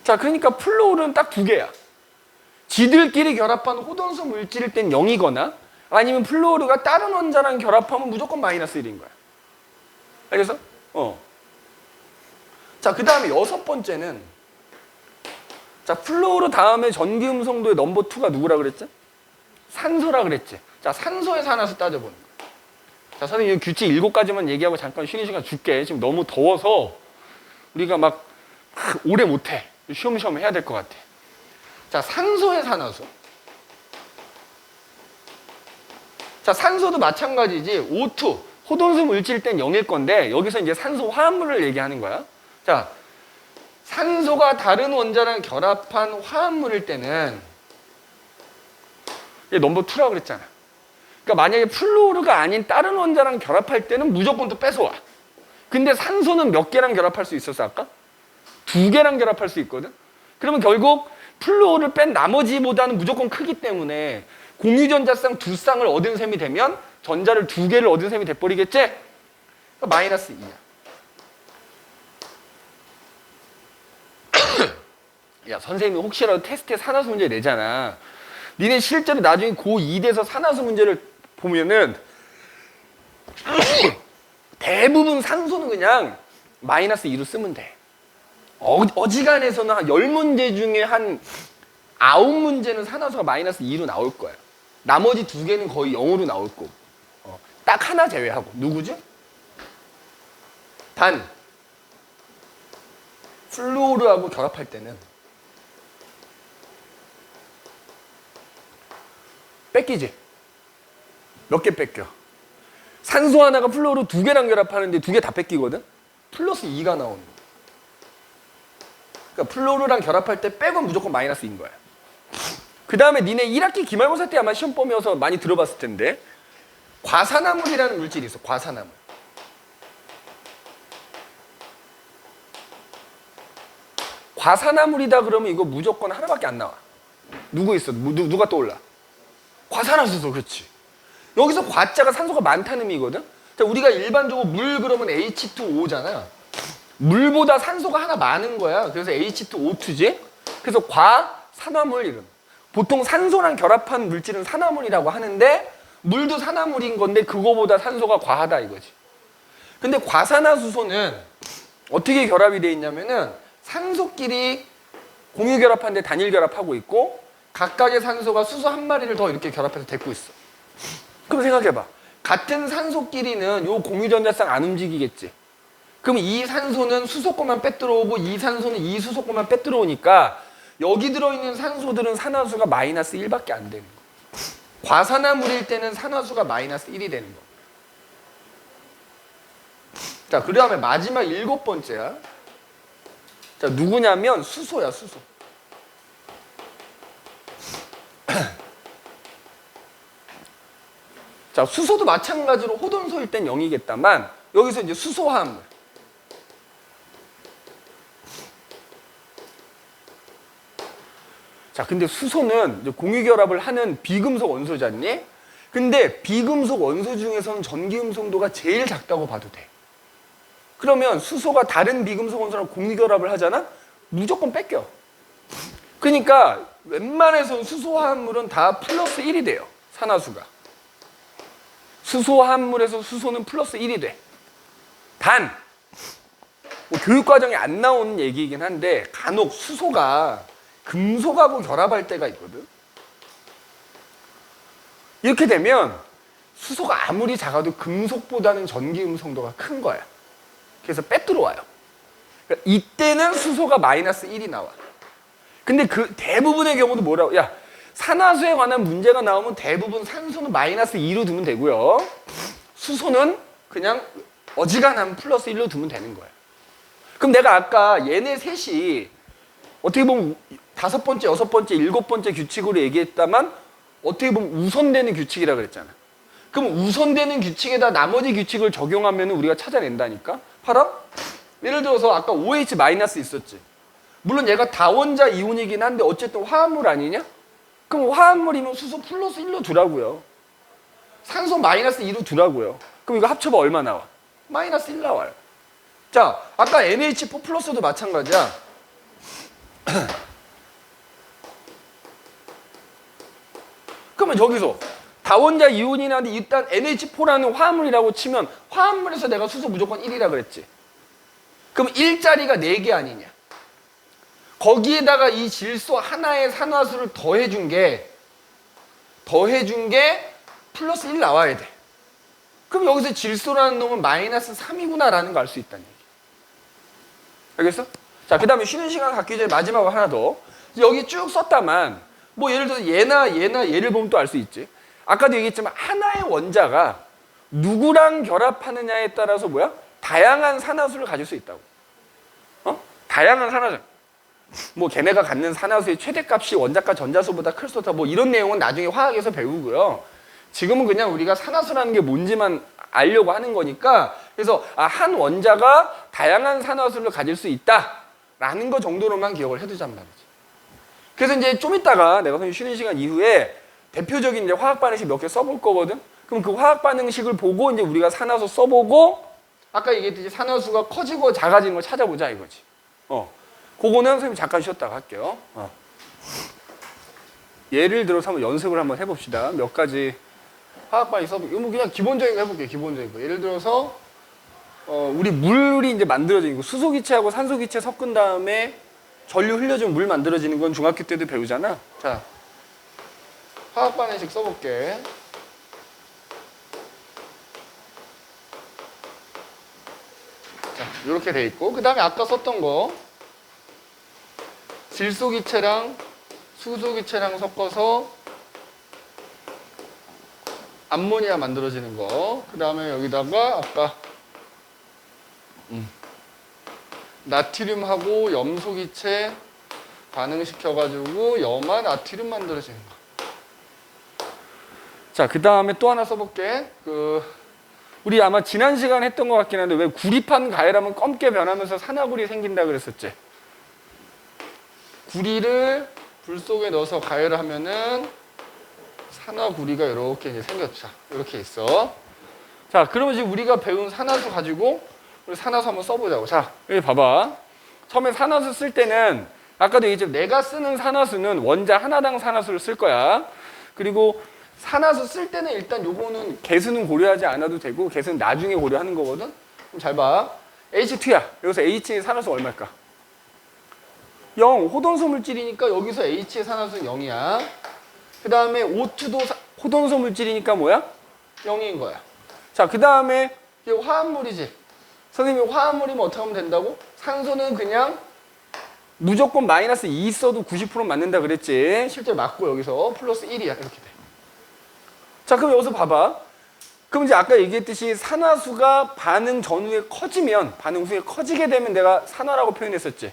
자, 그러니까 플로르는 딱 두 개야. 지들끼리 결합한 호돈소 물질일 땐 0이거나 아니면 플로르가 다른 원자랑 결합하면 무조건 마이너스 1인 거야. 알겠어? 자, 그 다음에 여섯 번째는 자, 플로르 다음에 전기음성도의 넘버 2가 누구라 그랬지? 산소라 그랬지. 자, 산소의 산화수 따져보는 거야. 자, 선생님 규칙 7가지만 얘기하고 잠깐 쉬는 시간 줄게. 지금 너무 더워서 우리가 막 오래 못해. 쉬엄쉬엄 해야 될 것 같아. 자, 산소의 산화수. 자, 산소도 마찬가지지. O2, 호돈수 물질일 땐 0일 건데 여기서 이제 산소 화합물을 얘기하는 거야. 자, 산소가 다른 원자랑 결합한 화합물일 때는 얘 넘버 2라고 그랬잖아. 그러니까 만약에 플로르가 아닌 다른 원자랑 결합할 때는 무조건 또 뺏어와. 근데 산소는 몇 개랑 결합할 수 있었어 아까? 2개랑 결합할 수 있거든. 그러면 결국 플로르를 뺀 나머지보다는 무조건 크기 때문에 공유전자쌍 2쌍을 얻은 셈이 되면 전자를 2개를 얻은 셈이 돼버리겠지? 그러니까 마이너스 2야. 야, 선생님이 혹시라도 테스트에 산화수 문제 내잖아. 니네 실제로 나중에 고2 돼서 산화수 문제를 보면은 대부분 산소는 그냥 마이너스 2로 쓰면 돼. 어지간해서는 한 10문제 중에 한 9문제는 산화수가 마이너스 2로 나올 거야. 나머지 2개는 거의 0으로 나올 거고. 딱 하나 제외하고. 누구지? 단 플로르하고 결합할 때는 뺏기지? 몇 개 뺏겨? 산소 하나가 플로르 2개랑 결합하는데 2개 다 뺏기거든? 플러스 2가 나오는 거야. 그러니까 플로르랑 결합할 때 빼고 무조건 마이너스인 거야. 그 다음에 니네 1학기 기말고사 때 아마 시험 보면서 많이 들어봤을 텐데 과산화물이라는 물질이 있어. 과산화물. 과산화물이다 그러면 이거 무조건 하나밖에 안 나와. 누구 있어? 누가 떠올라? 과산화수소. 그렇지. 여기서 과자가 산소가 많다는 의미거든. 자, 우리가 일반적으로 물 그러면 H2O잖아. 물보다 산소가 하나 많은 거야. 그래서 H2O2지. 그래서 과산화물 이름. 보통 산소랑 결합한 물질은 산화물이라고 하는데 물도 산화물인 건데 그거보다 산소가 과하다 이거지. 근데 과산화수소는 어떻게 결합이 돼 있냐면은 산소끼리 공유 결합하는데 단일 결합하고 있고 각각의 산소가 수소 한 마리를 더 이렇게 결합해서 데리고 있어. 그럼 생각해봐. 같은 산소끼리는 요 공유전자쌍 안 움직이겠지. 그럼 이 산소는 수소 거만 빼들어오고 이 산소는 이 수소 거만 빼들어오니까 여기 들어있는 산소들은 산화수가 마이너스 1밖에 안 되는 거야. 과산화물일 때는 산화수가 마이너스 1이 되는 거야. 자, 그 다음에 마지막 7번째야. 자, 누구냐면 수소야, 수소. 자, 수소도 마찬가지로 호돈소일 땐 0이겠다만 여기서 이제 수소화합물. 자, 근데 수소는 이제 공유결합을 하는 비금속 원소잖니? 근데 비금속 원소 중에서는 전기음성도가 제일 작다고 봐도 돼. 그러면 수소가 다른 비금속 원소랑 공유결합을 하잖아? 무조건 뺏겨. 그러니까 웬만해서 수소화합물은 다 플러스 1이 돼요. 산화수가. 수소화합물에서 수소는 플러스 1이 돼. 단, 뭐 교육과정에 안 나오는 얘기이긴 한데 간혹 수소가 금속하고 결합할 때가 있거든. 이렇게 되면 수소가 아무리 작아도 금속보다는 전기 음성도가 큰 거야. 그래서 빼들어와요. 그러니까 이때는 수소가 마이너스 1이 나와. 근데 그 대부분의 경우도 뭐라고? 야, 산화수에 관한 문제가 나오면 대부분 산소는 마이너스 2로 두면 되고요. 수소는 그냥 어지간하면 플러스 1로 두면 되는 거예요. 그럼 내가 아까 얘네 셋이 어떻게 보면 5번째, 6번째, 7번째 규칙으로 얘기했다만 어떻게 보면 우선되는 규칙이라 그랬잖아. 그럼 우선되는 규칙에다 나머지 규칙을 적용하면 우리가 찾아낸다니까? 봐라. 예를 들어서 아까 OH 마이너스 있었지. 물론 얘가 다원자 이온이긴 한데 어쨌든 화합물 아니냐? 그럼 화합물이면 수소 플러스 1로 두라고요. 산소 마이너스 2로 두라고요. 그럼 이거 합쳐봐 얼마 나와? 마이너스 1 나와요. 자, 아까 NH4 플러스도 마찬가지야. 그러면 저기서 다원자 이온이라는데 일단 NH4라는 화합물이라고 치면 화합물에서 내가 수소 무조건 1이라 그랬지. 그럼 1자리가 4개 아니냐. 거기에다가 이 질소 하나의 산화수를 더해준 게 플러스 1 나와야 돼. 그럼 여기서 질소라는 놈은 마이너스 3이구나 라는 걸 알 수 있다는 얘기. 알겠어? 자, 그 다음에 쉬는 시간 갖기 전에 마지막으로 하나 더. 여기 쭉 썼다만 뭐 예를 들어서 얘나 얘를 보면 또 알 수 있지. 아까도 얘기했지만 하나의 원자가 누구랑 결합하느냐에 따라서 뭐야? 다양한 산화수를 가질 수 있다고. 다양한 산화수. 뭐 걔네가 갖는 산화수의 최대값이 원자가 전자수보다 클 수 없다. 뭐 이런 내용은 나중에 화학에서 배우고요. 지금은 그냥 우리가 산화수라는 게 뭔지만 알려고 하는 거니까 그래서 한 원자가 다양한 산화수를 가질 수 있다라는 거 정도로만 기억을 해두잔 말이지. 그래서 이제 좀 이따가 내가 쉬는 시간 이후에 대표적인 이제 화학 반응식 몇 개 써볼 거거든. 그럼 그 화학 반응식을 보고 이제 우리가 산화수 써보고 아까 얘기했듯이 산화수가 커지고 작아지는 걸 찾아보자 이거지. 그거는 선생님 잠깐 쉬었다가 할게요. 예를 들어서 한번 연습을 한번 해봅시다. 몇 가지 화학 반응식 써볼게요. 뭐 그냥 기본적인 거 해볼게요. 기본적인 거. 예를 들어서 우리 물이 이제 만들어지는 거, 수소기체하고 산소기체 섞은 다음에 전류 흘려주면 물 만들어지는 건 중학교 때도 배우잖아. 자, 화학 반응식 써볼게. 자, 이렇게 돼 있고 그 다음에 아까 썼던 거 질소기체랑 수소기체랑 섞어서 암모니아 만들어지는 거. 그 다음에 여기다가 아까 나트륨하고 염소기체 반응시켜가지고 염화 나트륨 만들어지는 거. 자, 그 다음에 또 하나 써볼게. 우리 아마 지난 시간에 했던 것 같긴 한데 왜 구리판 가열하면 검게 변하면서 산화구리 생긴다 그랬었지? 구리를 불 속에 넣어서 가열을 하면은 산화구리가 이렇게 이제 생겼죠. 이렇게 있어. 자, 그러면 지금 우리가 배운 산화수 가지고 우리 산화수 한번 써보자고. 자, 여기 봐봐. 처음에 산화수 쓸 때는 아까도 얘기했지만 내가 쓰는 산화수는 원자 하나당 산화수를 쓸 거야. 그리고 산화수 쓸 때는 일단 요거는 개수는 고려하지 않아도 되고 개수는 나중에 고려하는 거거든. 그럼 잘 봐. H2야. 여기서 H의 산화수 얼마일까? 0. 호돈소 물질이니까 여기서 H의 산화수는 0이야. 그 다음에 O2도 호돈소 물질이니까 뭐야? 0인 거야. 자, 그 다음에 이게 화합물이지. 선생님이 화합물이면 어떻게 하면 된다고? 산소는 그냥 무조건 마이너스 2 써도 90% 맞는다 그랬지. 실제 맞고 여기서 플러스 1이야. 이렇게 돼. 자, 그럼 여기서 봐봐. 그럼 이제 아까 얘기했듯이 산화수가 반응 전후에 커지면, 반응 후에 커지게 되면 내가 산화라고 표현했었지.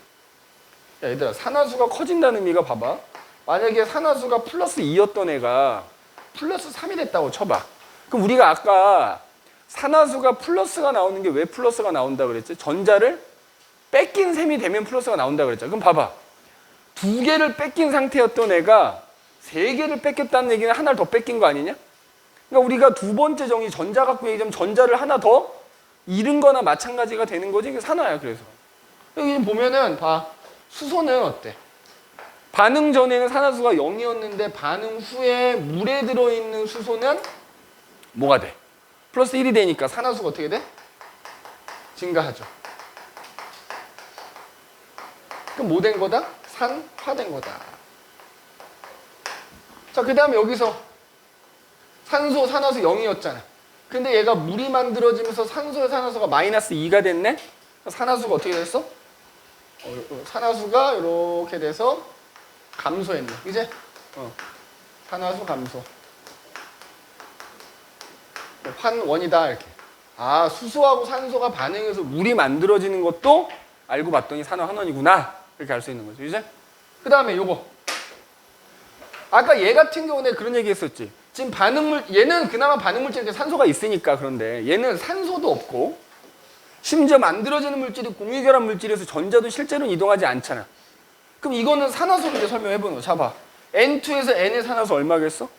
야, 얘들아, 산화수가 커진다는 의미가 봐봐. 만약에 산화수가 플러스 2였던 애가 플러스 3이 됐다고 쳐봐. 그럼 우리가 아까 산화수가 플러스가 나오는 게 왜 플러스가 나온다 그랬지? 전자를 뺏긴 셈이 되면 플러스가 나온다 그랬죠. 그럼 봐봐. 2개를 뺏긴 상태였던 애가 3개를 뺏겼다는 얘기는 하나를 더 뺏긴 거 아니냐? 그러니까 우리가 두 번째 정의 전자 갖고 얘기하면 전자를 하나 더 잃은 거나 마찬가지가 되는 거지. 이게 산화야. 그래서 여기 보면은 봐. 수소는 어때? 반응 전에는 산화수가 0이었는데 반응 후에 물에 들어있는 수소는 뭐가 돼? 플러스 1이 되니까 산화수가 어떻게 돼? 증가하죠. 그럼 뭐 된 거다? 산화된 거다. 자, 그 다음에 여기서 산소, 산화수 0이었잖아. 근데 얘가 물이 만들어지면서 산소의 산화수가 마이너스 2가 됐네? 산화수가 어떻게 됐어? 산화수가 이렇게 돼서 감소했네. 이제 산화수 감소. 환원이다 이렇게. 아, 수소하고 산소가 반응해서 물이 만들어지는 것도 알고 봤더니 산화환원이구나. 이렇게 알 수 있는 거죠. 이제? 그 다음에 요거. 아까 얘 같은 경우는 그런 얘기 했었지. 지금 얘는 그나마 반응물질에 산소가 있으니까 그런데 얘는 산소도 없고 심지어 만들어지는 물질이 공유결합 물질에서 전자도 실제로는 이동하지 않잖아. 그럼 이거는 산화수로 이제 설명해보는 거. 자, 봐. N2에서 N의 산화수 얼마겠어?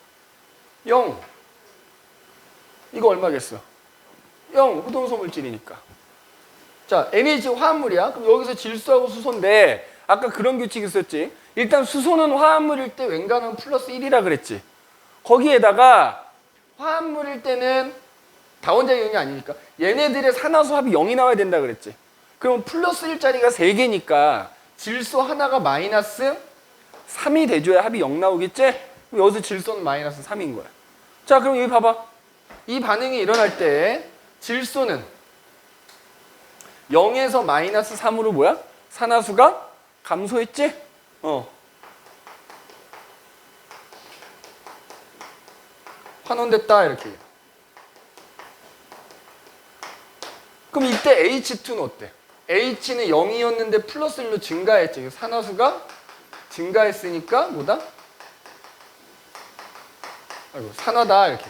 0. 이거 얼마겠어? 0. 호동소 물질이니까. 자, NH 화합물이야. 그럼 여기서 질소하고 수소인데 아까 그런 규칙 있었지. 일단 수소는 화합물일 때 왠가는 플러스 1이라 그랬지. 거기에다가 화합물일 때는 다원자 이온이 아니니까 얘네들의 산화수 합이 0이 나와야 된다 그랬지. 그럼 플러스 1짜리가 3개니까 질소 하나가 마이너스 3이 돼줘야 합이 0 나오겠지? 그럼 여기서 질소는 마이너스 3인 거야. 자, 그럼 여기 봐봐. 이 반응이 일어날 때 질소는 0에서 마이너스 3으로 뭐야? 산화수가 감소했지? 환원됐다 이렇게. 그럼 이때 H2는 어때? H는 0이었는데 플러스 1로 증가했지. 산화수가 증가했으니까 뭐다? 아이고, 산화다 이렇게.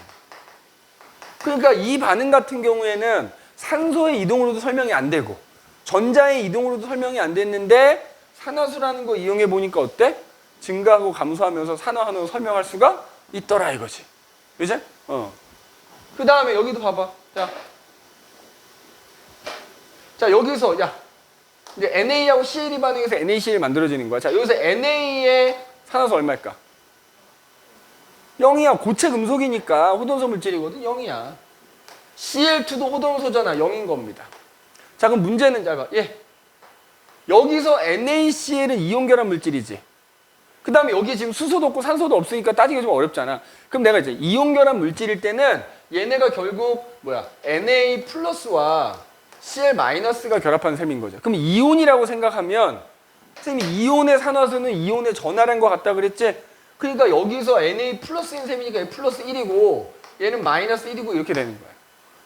그러니까 이 반응 같은 경우에는 산소의 이동으로도 설명이 안 되고 전자의 이동으로도 설명이 안 됐는데 산화수라는 거 이용해 보니까 어때? 증가하고 감소하면서 산화환원을 설명할 수가 있더라 이거지. 그지? 그 다음에 여기도 봐봐. 자, 여기서 이제 NA하고 CL이 반응해서 NaCl 만들어지는 거야. 자, 여기서 NA의 산화수 얼마일까? 0이야. 고체 금속이니까 호돈소 물질이거든. 0이야. Cl2도 호돈소잖아. 0인 겁니다. 자, 그럼 문제는 잘 봐. 여기서 NaCl은 이온결합 물질이지. 그 다음에 여기 지금 수소도 없고 산소도 없으니까 따지기가 좀 어렵잖아. 그럼 내가 이제 이온결합 물질일 때는 얘네가 결국 Na 플러스와 Cl 마이너스가 결합한 셈인 거죠. 그럼 이온이라고 생각하면 선생님이 이온의 산화수는 이온의 전하라는 것 같다 그랬지? 그러니까 여기서 Na 플러스인 셈이니까 얘 플러스 1이고 얘는 마이너스 1이고 이렇게 되는 거야.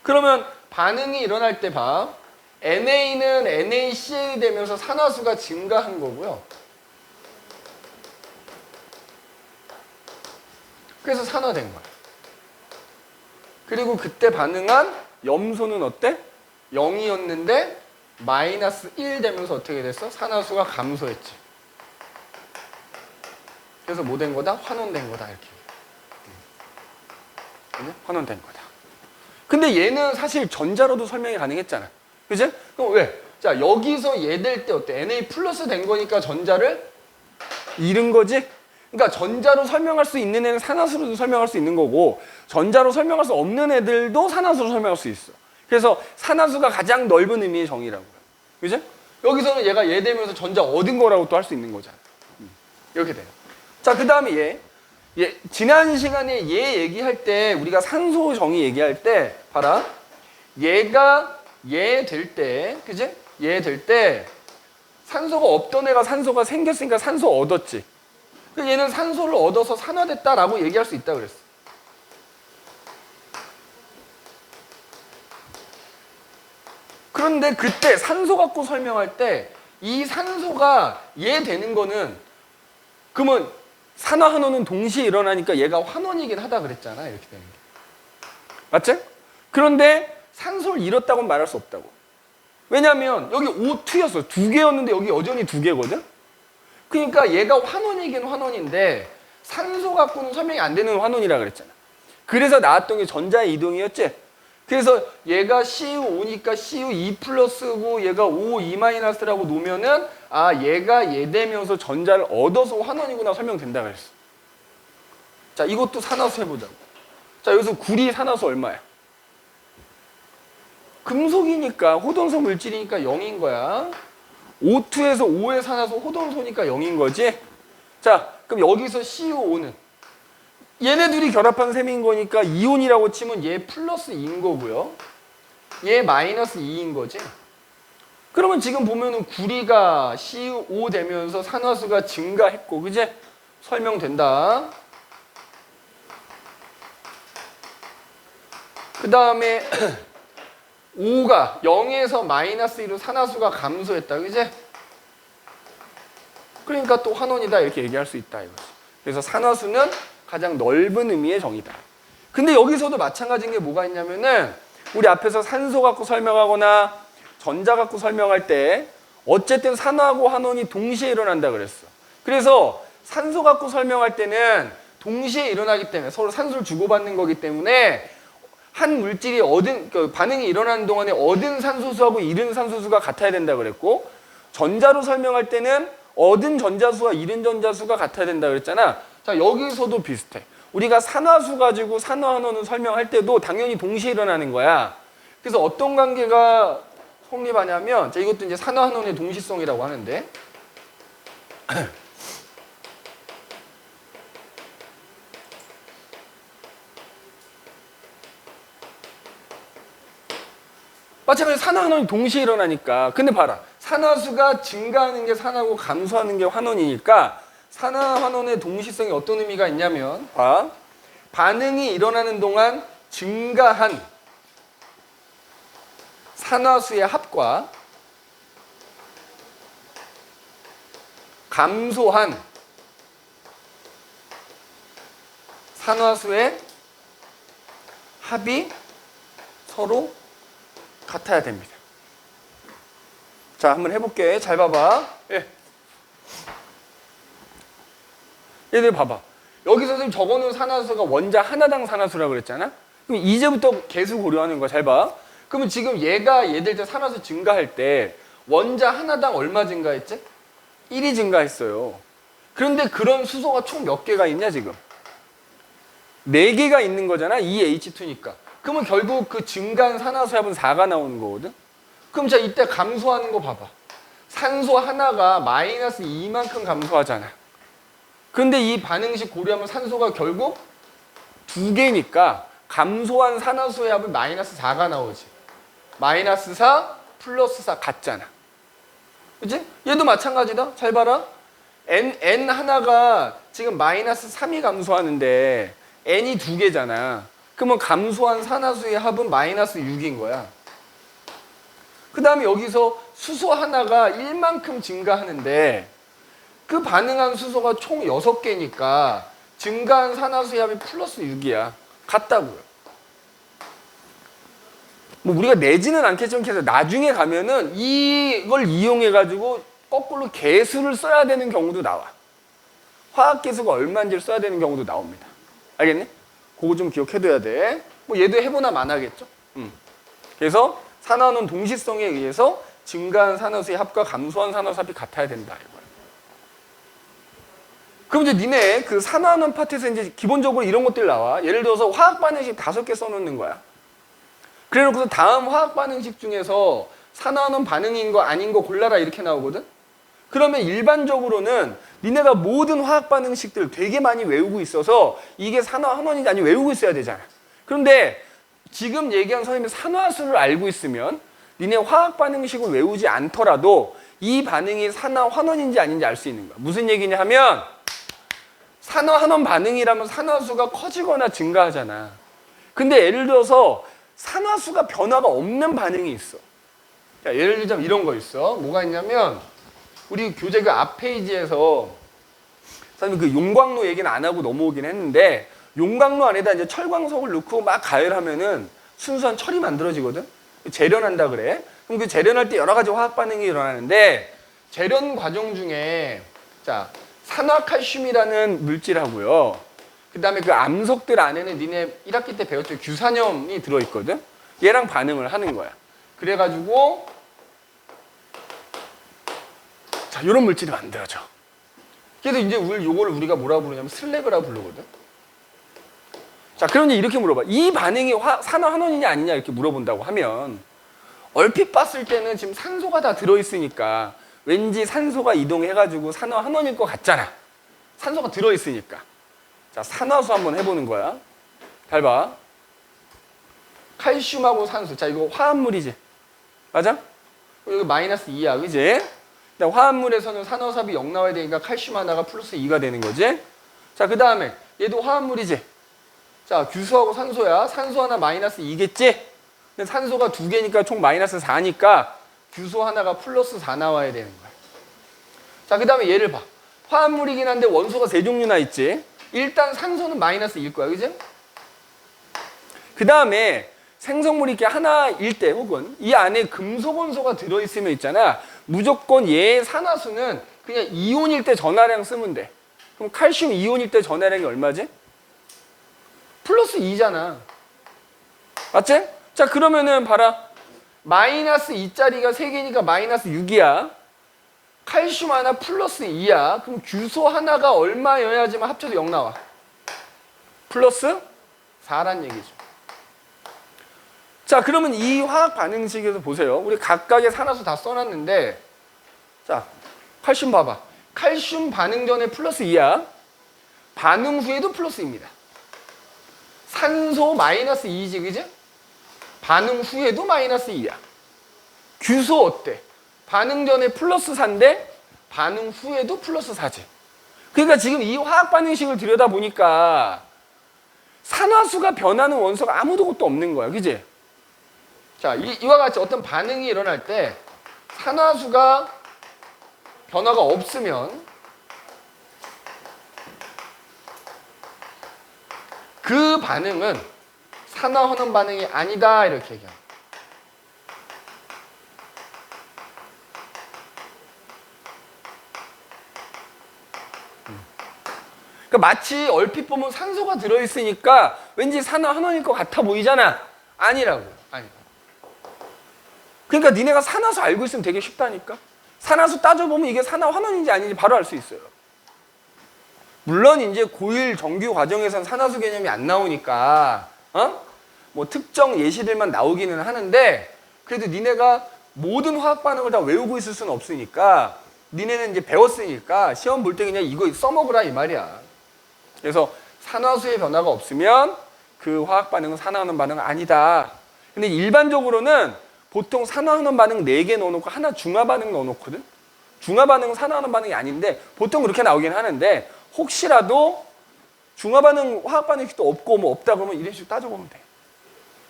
그러면 반응이 일어날 때 봐. NA는 NaCl이 되면서 산화수가 증가한 거고요. 그래서 산화된 거야. 그리고 그때 반응한 염소는 어때? 0이었는데 마이너스 1 되면서 어떻게 됐어? 산화수가 감소했지. 그래서 뭐 된 거다? 환원된 거다 이렇게. 환원된 거다. 근데 얘는 사실 전자로도 설명이 가능했잖아. 그지? 그럼 왜? 자, 여기서 얘 될 때 어때? Na 플러스 된 거니까 전자를 잃은 거지? 그러니까 전자로 설명할 수 있는 애는 산화수로도 설명할 수 있는 거고 전자로 설명할 수 없는 애들도 산화수로 설명할 수 있어. 그래서 산화수가 가장 넓은 의미의 정의라고요. 그지? 여기서는 얘가 얘 되면서 전자 얻은 거라고 또 할 수 있는 거잖아. 이렇게 돼요. 자, 그 다음에 지난 시간에 얘 얘기할 때 우리가 산소 정의 얘기할 때 봐라. 얘가 얘 될 때, 그지? 얘 될 때 산소가 없던 애가 산소가 생겼으니까 산소 얻었지. 얘는 산소를 얻어서 산화됐다라고 얘기할 수 있다 그랬어. 그런데 그때 산소 갖고 설명할 때 이 산소가 얘 되는 거는 그러면 산화환원은 동시에 일어나니까 얘가 환원이긴 하다 그랬잖아. 이렇게 되는 게. 맞지? 그런데 산소를 잃었다고는 말할 수 없다고. 왜냐하면 여기 O2였어. 2개였는데 여기 여전히 2개거든? 그러니까 얘가 환원이긴 환원인데 산소 갖고는 설명이 안 되는 환원이라 그랬잖아. 그래서 나왔던 게 전자의 이동이었지? 그래서 얘가 CU5니까 CU2 플러스고 얘가 O2마이너스라고 놓으면은 얘가 얘 되면서 전자를 얻어서 환원이구나 설명된다 그랬어. 자, 이것도 산화수 해보자고. 자, 여기서 구리 산화수 얼마야? 금속이니까 호돈소 물질이니까 0인 거야. O2에서 5의 산화수 호돈소니까 0인 거지. 자, 그럼 여기서 CU5는 얘네 둘이 결합한 셈인 거니까 이온이라고 치면 얘 플러스 2인 거고요. 얘 마이너스 2인 거지. 그러면 지금 보면은 구리가 CO 되면서 산화수가 증가했고, 그제? 설명된다. 그 다음에 5가 0에서 마이너스 2로 산화수가 감소했다, 그제? 그러니까 또 환원이다 이렇게 얘기할 수 있다 이거지. 그래서 산화수는 가장 넓은 의미의 정의다. 근데 여기서도 마찬가지인 게 뭐가 있냐면은 우리 앞에서 산소 갖고 설명하거나 전자 갖고 설명할 때 어쨌든 산화하고 환원이 동시에 일어난다 그랬어. 그래서 산소 갖고 설명할 때는 동시에 일어나기 때문에 서로 산소를 주고받는 거기 때문에 한 물질이 그 반응이 일어나는 동안에 얻은 산소수하고 잃은 산소수가 같아야 된다 그랬고, 전자로 설명할 때는 얻은 전자수와 잃은 전자수가 같아야 된다 그랬잖아. 자, 여기서도 비슷해. 우리가 산화수 가지고 산화환원을 설명할 때도 당연히 동시에 일어나는 거야. 그래서 어떤 관계가 성립하냐면, 자, 이것도 이제 산화환원의 동시성이라고 하는데, 마찬가지로 산화환원이 동시에 일어나니까. 근데 봐라. 산화수가 증가하는 게 산화고 감소하는 게 환원이니까 산화환원의 동시성이 어떤 의미가 있냐면, 봐. 반응이 일어나는 동안 증가한 산화수의 합과 감소한 산화수의 합이 서로 같아야 됩니다. 자, 한번 해볼게. 잘 봐봐. 예. 얘들 봐봐. 여기서 지금 적어놓은 산화수가 원자 하나당 산화수라고 그랬잖아? 그럼 이제부터 개수 고려하는 거야. 잘 봐. 그러면 지금 얘들 때 산화수 증가할 때 원자 하나당 얼마 증가했지? 1이 증가했어요. 그런데 그런 수소가 총 몇 개가 있냐 지금? 4개가 있는 거잖아. 2H2니까. 그러면 결국 그 증가한 산화수 합은 4가 나오는 거거든? 그럼 자, 이때 감소하는 거 봐봐. 산소 하나가 마이너스 2만큼 감소하잖아. 근데 이 반응식 고려하면 산소가 결국 2개니까 감소한 산화수의 합은 마이너스 4가 나오지. 마이너스 4 플러스 4 같잖아. 그치? 얘도 마찬가지다. 잘 봐라. N 하나가 지금 마이너스 3이 감소하는데 N이 2개잖아. 그러면 감소한 산화수의 합은 마이너스 6인 거야. 그 다음에 여기서 수소 하나가 1만큼 증가하는데 그 반응한 수소가 총 6개니까 증가한 산화수의 합이 플러스 6이야. 같다고요. 뭐 우리가 내지는 않겠지만 계속 나중에 가면은 이걸 이용해가지고 거꾸로 개수를 써야 되는 경우도 나와. 화학개수가 얼마인지를 써야 되는 경우도 나옵니다. 알겠니? 그거 좀 기억해둬야 돼. 뭐 얘도 해보나 마나겠죠? 그래서 산화는 동시성에 의해서 증가한 산화수의 합과 감소한 산화수 합이 같아야 된다. 이거야. 그럼 이제 니네 그 산화하는 파트에서 이제 기본적으로 이런 것들 나와. 예를 들어서 화학 반응식 5개 써놓는 거야. 그래 놓고서 다음 화학 반응식 중에서 산화하는 반응인 거 아닌 거 골라라 이렇게 나오거든? 그러면 일반적으로는 니네가 모든 화학 반응식들 되게 많이 외우고 있어서 이게 산화환원인지 아닌지 외우고 있어야 되잖아. 그런데 지금 얘기한 선생님이 산화수를 알고 있으면 니네 화학 반응식을 외우지 않더라도 이 반응이 산화환원인지 아닌지 알 수 있는 거야. 무슨 얘기냐 하면 산화환원 반응이라면 산화수가 커지거나 증가하잖아. 근데 예를 들어서 산화수가 변화가 없는 반응이 있어. 자, 예를 들자면 이런 거 있어. 뭐가 있냐면 우리 교재 그 앞 페이지에서 선생님 그 용광로 얘기는 안 하고 넘어오긴 했는데 용광로 안에다 이제 철광석을 넣고 막 가열하면은 순수한 철이 만들어지거든. 재련한다 그래. 그럼 그 재련할 때 여러 가지 화학 반응이 일어나는데 재련 과정 중에 자 산화칼슘이라는 물질하고요. 그 다음에 그 암석들 안에는 니네 1학기 때 배웠죠. 규산염이 들어있거든. 얘랑 반응을 하는 거야. 그래가지고 자 이런 물질이 만들어져. 그래서 이제 요걸 우리가 뭐라 부르냐면 슬래그라 부르거든. 자 그럼 이제 이렇게 물어봐. 이 반응이 산화환원이냐 아니냐 이렇게 물어본다고 하면 얼핏 봤을 때는 지금 산소가 다 들어있으니까 왠지 산소가 이동해가지고 산화환원일 것 같잖아. 산소가 들어있으니까. 자, 산화수 한번 해보는 거야. 잘 봐. 칼슘하고 산소. 자, 이거 화합물이지. 맞아? 여기 마이너스 2야. 그지? 근데 화합물에서는 산화수합이 0 나와야 되니까 칼슘 하나가 플러스 2가 되는 거지. 자, 그 다음에 얘도 화합물이지. 자, 규소하고 산소야. 산소 하나 마이너스 2겠지? 근데 산소가 2개니까 총 마이너스 4니까 규소 하나가 플러스 4 나와야 되는 거야. 자, 그 다음에 얘를 봐. 화합물이긴 한데 원소가 3종류나 있지. 일단 산소는 마이너스 1일 거야. 그지? 그 다음에 생성물이 이렇게 하나일 때 혹은 이 안에 금속 원소가 들어있으면 있잖아. 무조건 얘의 산화수는 그냥 이온일 때 전하량 쓰면 돼. 그럼 칼슘 이온일 때 전하량이 얼마지? 플러스 2잖아. 맞지? 자, 그러면은 봐라. 마이너스 2짜리가 3개니까 마이너스 6이야. 칼슘 하나 플러스 2야. 그럼 규소 하나가 얼마여야지만 합쳐서 0 나와? 플러스 4란 얘기죠. 자, 그러면 이 화학 반응식에서 보세요. 우리 각각의 산화수 다 써놨는데, 자, 칼슘 봐봐. 칼슘 반응 전에 플러스 2야. 반응 후에도 플러스 2입니다. 산소 마이너스 2지, 그지? 반응 후에도 마이너스 2야. 규소 어때? 반응 전에 플러스 4인데 반응 후에도 플러스 4지. 그러니까 지금 이 화학 반응식을 들여다보니까 산화수가 변하는 원소가 아무도 없는 거야. 그지? 자, 이와 같이 어떤 반응이 일어날 때 산화수가 변화가 없으면 그 반응은 산화환원 반응이 아니다 이렇게 얘기합니다. 그러니까 마치 얼핏 보면 산소가 들어있으니까 왠지 산화환원일 것 같아 보이잖아. 아니라고요. 아니라고. 그러니까 니네가 산화수 알고 있으면 되게 쉽다니까. 산화수 따져보면 이게 산화환원인지 아닌지 바로 알 수 있어요. 물론 이제 고1 정규 과정에서는 산화수 개념이 안 나오니까 뭐 특정 예시들만 나오기는 하는데 그래도 니네가 모든 화학 반응을 다 외우고 있을 수는 없으니까 니네는 이제 배웠으니까 시험 볼 때 그냥 이거 써먹으라 이 말이야. 그래서 산화수의 변화가 없으면 그 화학 반응은 산화환원 반응은 아니다. 근데 일반적으로는 보통 산화환원 반응 4개 넣어놓고 하나 중화 반응 넣어놓거든. 중화 반응은 산화환원 반응이 아닌데 보통 그렇게 나오긴 하는데 혹시라도 중화 반응 화학 반응식도 없고 뭐 없다 그러면 이런 식으로 따져보면 돼.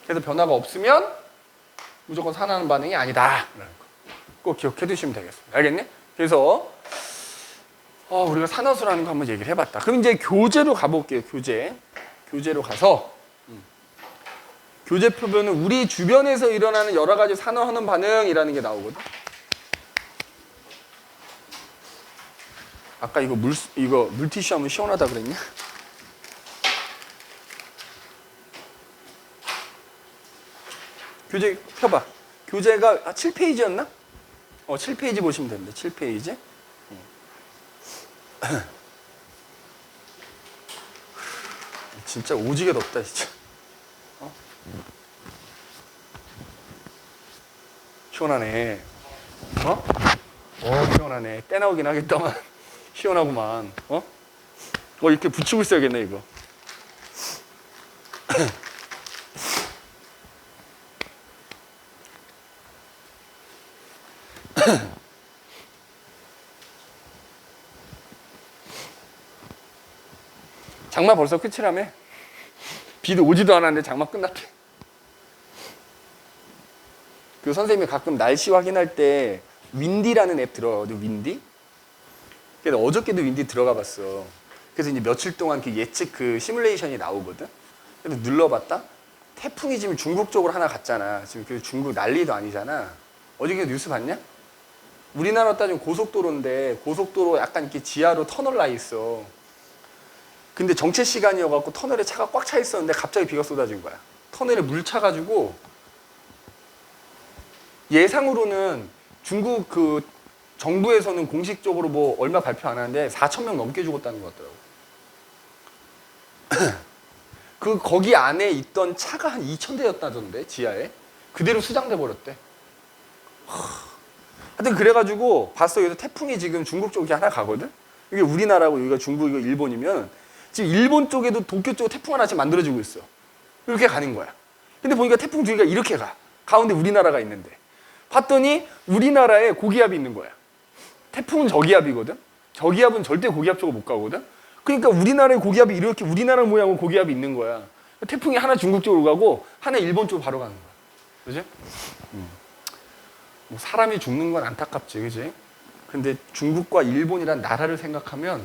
그래서 변화가 없으면 무조건 산화환원 반응이 아니다. 꼭 기억해 두시면 되겠습니다. 알겠니? 그래서 우리가 산화수라는 거 한번 얘기를 해봤다. 그럼 이제 교재로 가볼게요. 교재로 가서 교재 표변은 우리 주변에서 일어나는 여러 가지 산화환원 반응이라는 게 나오거든. 아까 이거 물티슈 하면 시원하다 그랬냐? 교재 펴봐. 교재가 7페이지였나? 7페이지 보시면 됩니다. 7페이지. 진짜 오지게 덥다 진짜. 시원하네. 시원하네. 때 나오긴 하겠다만 시원하구만. 이렇게 붙이고 있어야겠네 이거. 장마 벌써 끝이라며? 비도 오지도 않았는데 장마 끝났대. 그 선생님이 가끔 날씨 확인할 때 윈디라는 앱 들어가거든. 윈디? 그래서 어저께도 윈디 들어가 봤어. 그래서 이제 며칠 동안 그 예측 그 시뮬레이션이 나오거든. 그래서 눌러봤다. 태풍이 지금 중국 쪽으로 하나 갔잖아. 지금 그 중국 난리도 아니잖아. 어저께 뉴스 봤냐? 우리나라 따지면 고속도로인데 고속도로 약간 이렇게 지하로 터널 나 있어. 근데 정체 시간이어갖고 터널에 차가 꽉 차 있었는데 갑자기 비가 쏟아진 거야. 터널에 물 차가지고 예상으로는 중국 그 정부에서는 공식적으로 뭐 얼마 발표 안 하는데 4,000명 넘게 죽었다는 것 같더라고. 거기 안에 있던 차가 한 2,000대였다던데 지하에. 그대로 수장돼 버렸대. 하여튼 그래가지고 봤어. 여기서 태풍이 지금 중국 쪽에 하나 가거든. 이게 우리나라고 여기가 중국 이거 일본이면 지금 일본 쪽에도 도쿄 쪽에 태풍 하나씩 만들어지고 있어. 이렇게 가는 거야. 근데 보니까 태풍 주기가 이렇게 가. 가운데 우리나라가 있는데. 봤더니 우리나라에 고기압이 있는 거야. 태풍은 저기압이거든. 저기압은 절대 고기압 쪽으로 못 가거든. 그러니까 우리나라에 고기압이 이렇게 우리나라 모양으로 고기압이 있는 거야. 태풍이 하나 중국 쪽으로 가고 하나 일본 쪽으로 바로 가는 거야. 그지? 뭐 사람이 죽는 건 안타깝지, 그지? 근데 중국과 일본이란 나라를 생각하면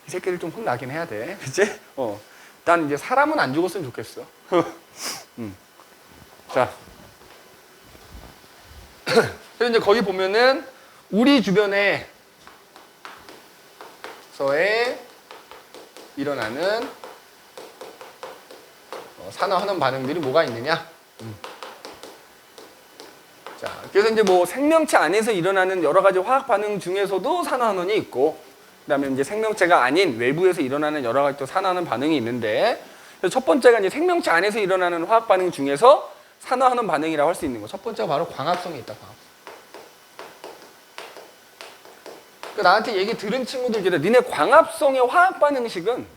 이 새끼들 좀 혼나긴 해야 돼, 그지? 난 이제 사람은 안 죽었으면 좋겠어. 자, 그래서 이제 거기 보면은 우리 주변에서의 일어나는 산화환원 반응들이 뭐가 있느냐? 자, 그래서 이제 뭐 생명체 안에서 일어나는 여러 가지 화학 반응 중에서도 산화환원이 있고, 그다음에 이제 생명체가 아닌 외부에서 일어나는 여러 가지 또 산화환원 반응이 있는데, 그래서 첫 번째가 이제 생명체 안에서 일어나는 화학 반응 중에서 산화환원 반응이라고 할 수 있는 거. 첫 번째가 바로 광합성이 있다. 광합성. 그러니까 나한테 얘기 들은 친구들끼리 니네 광합성의 화학 반응식은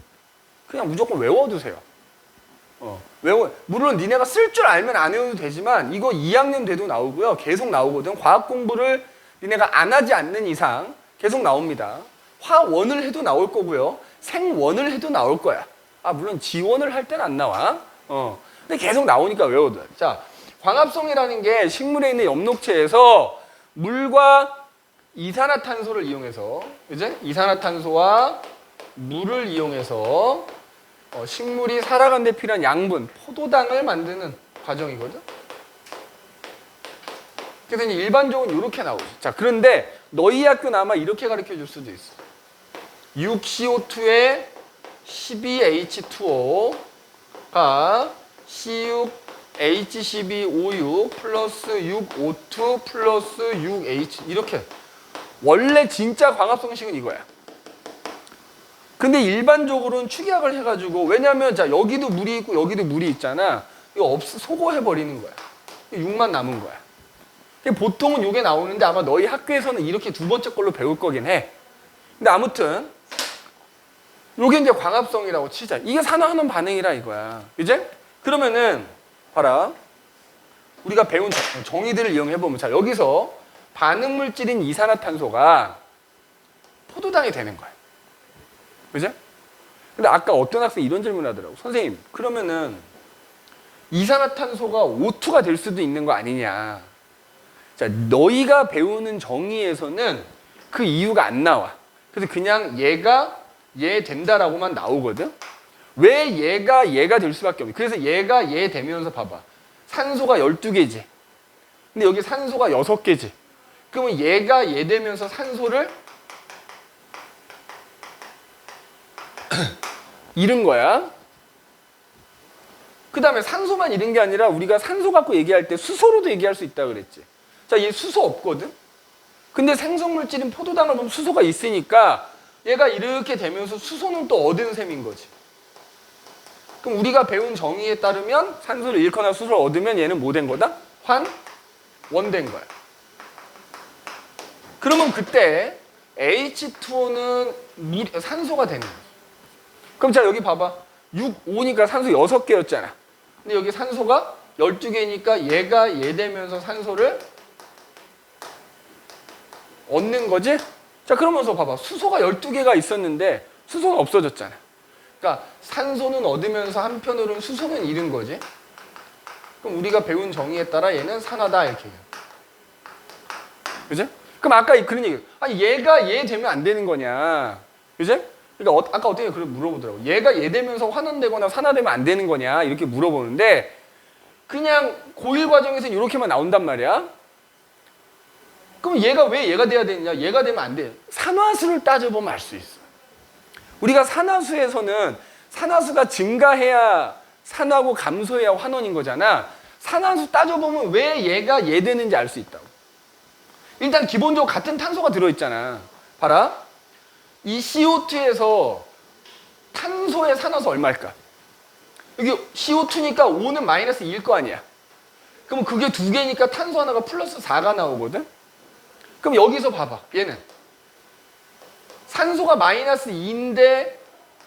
그냥 무조건 외워두세요. 물론 니네가 쓸 줄 알면 안 외워도 되지만 이거 2학년 돼도 나오고요. 계속 나오거든. 과학 공부를 니네가 안 하지 않는 이상 계속 나옵니다. 화원을 해도 나올 거고요. 생원을 해도 나올 거야. 물론 지원을 할 때는 안 나와. 근데 계속 나오니까 외워둬. 자, 광합성이라는 게 식물에 있는 엽록체에서 물과 이산화탄소를 이용해서, 이제 이산화탄소와 물을 이용해서 식물이 살아가는 데 필요한 양분, 포도당을 만드는 과정이거든. 그래서 이제 일반적으로 이렇게 나오죠. 자, 그런데 너희 학교는 아마 이렇게 가르쳐 줄 수도 있어. 6CO2에 12H2O가 C6H12O6 플러스 6O2 플러스 6H 이렇게. 원래 진짜 광합성식은 이거야. 근데 일반적으로는 축약을 해가지고, 왜냐면 자 여기도 물이 있고 여기도 물이 있잖아. 이거 소거해버리는 거야. 6만 남은 거야. 보통은 이게 나오는데 아마 너희 학교에서는 이렇게 두 번째 걸로 배울 거긴 해. 근데 아무튼 이게 이제 광합성이라고 치자. 이게 산화환원 반응이라 이거야. 이제? 그러면은 봐라. 우리가 배운 정의들을 이용해보면, 자 여기서 반응물질인 이산화탄소가 포도당이 되는 거야. 그죠? 근데 아까 어떤 학생이 이런 질문 하더라고. 선생님, 그러면은 이산화탄소가 O2가 될 수도 있는 거 아니냐. 자, 너희가 배우는 정의에서는 그 이유가 안 나와. 그래서 그냥 얘가 얘 된다라고만 나오거든. 왜 얘가 될 수밖에 없니? 그래서 얘가 얘 되면서 봐봐. 산소가 12개지. 근데 여기 산소가 6개지. 그러면 얘가 얘 되면서 산소를 잃은 거야. 그 다음에 산소만 잃은 게 아니라 우리가 산소 갖고 얘기할 때 수소로도 얘기할 수 있다 그랬지. 자, 얘 수소 없거든. 근데 생성물질인 포도당을 보면 수소가 있으니까 얘가 이렇게 되면서 수소는 또 얻은 셈인 거지. 그럼 우리가 배운 정의에 따르면 산소를 잃거나 수소를 얻으면 얘는 뭐 된 거다? 원된 거야. 그러면 그때 H2O는 산소가 되는 거야. 그럼 자 여기 봐봐. 6, 5니까 산소 6개였잖아. 근데 여기 산소가 12개니까 얘가 얘 되면서 산소를 얻는 거지? 자, 그러면서 봐봐. 수소가 12개가 있었는데 수소가 없어졌잖아. 그러니까 산소는 얻으면서 한편으로는 수소는 잃은 거지. 그럼 우리가 배운 정의에 따라 얘는 산화다 이렇게 해요. 그죠? 그럼 아까 그런 얘기. 얘가 얘 되면 안 되는 거냐. 그죠? 그러니까 아까 어떻게 그걸 물어보더라고. 얘가 얘 되면서 환원되거나 산화되면 안 되는 거냐 이렇게 물어보는데 그냥 고일 과정에서 이렇게만 나온단 말이야. 그럼 얘가 왜 얘가 돼야 되느냐? 얘가 되면 안 돼. 산화수를 따져보면 알 수 있어. 우리가 산화수에서는 산화수가 증가해야 산화고 감소해야 환원인 거잖아. 산화수 따져보면 왜 얘가 얘 되는지 알 수 있다고. 일단 기본적으로 같은 탄소가 들어있잖아. 봐라. 이 CO2에서 탄소의 산화수 얼마일까? 여기 CO2니까 5는 마이너스 2일 거 아니야. 그럼 그게 2개니까 탄소 하나가 플러스 4가 나오거든? 그럼 여기서 봐봐. 얘는 산소가 마이너스 2인데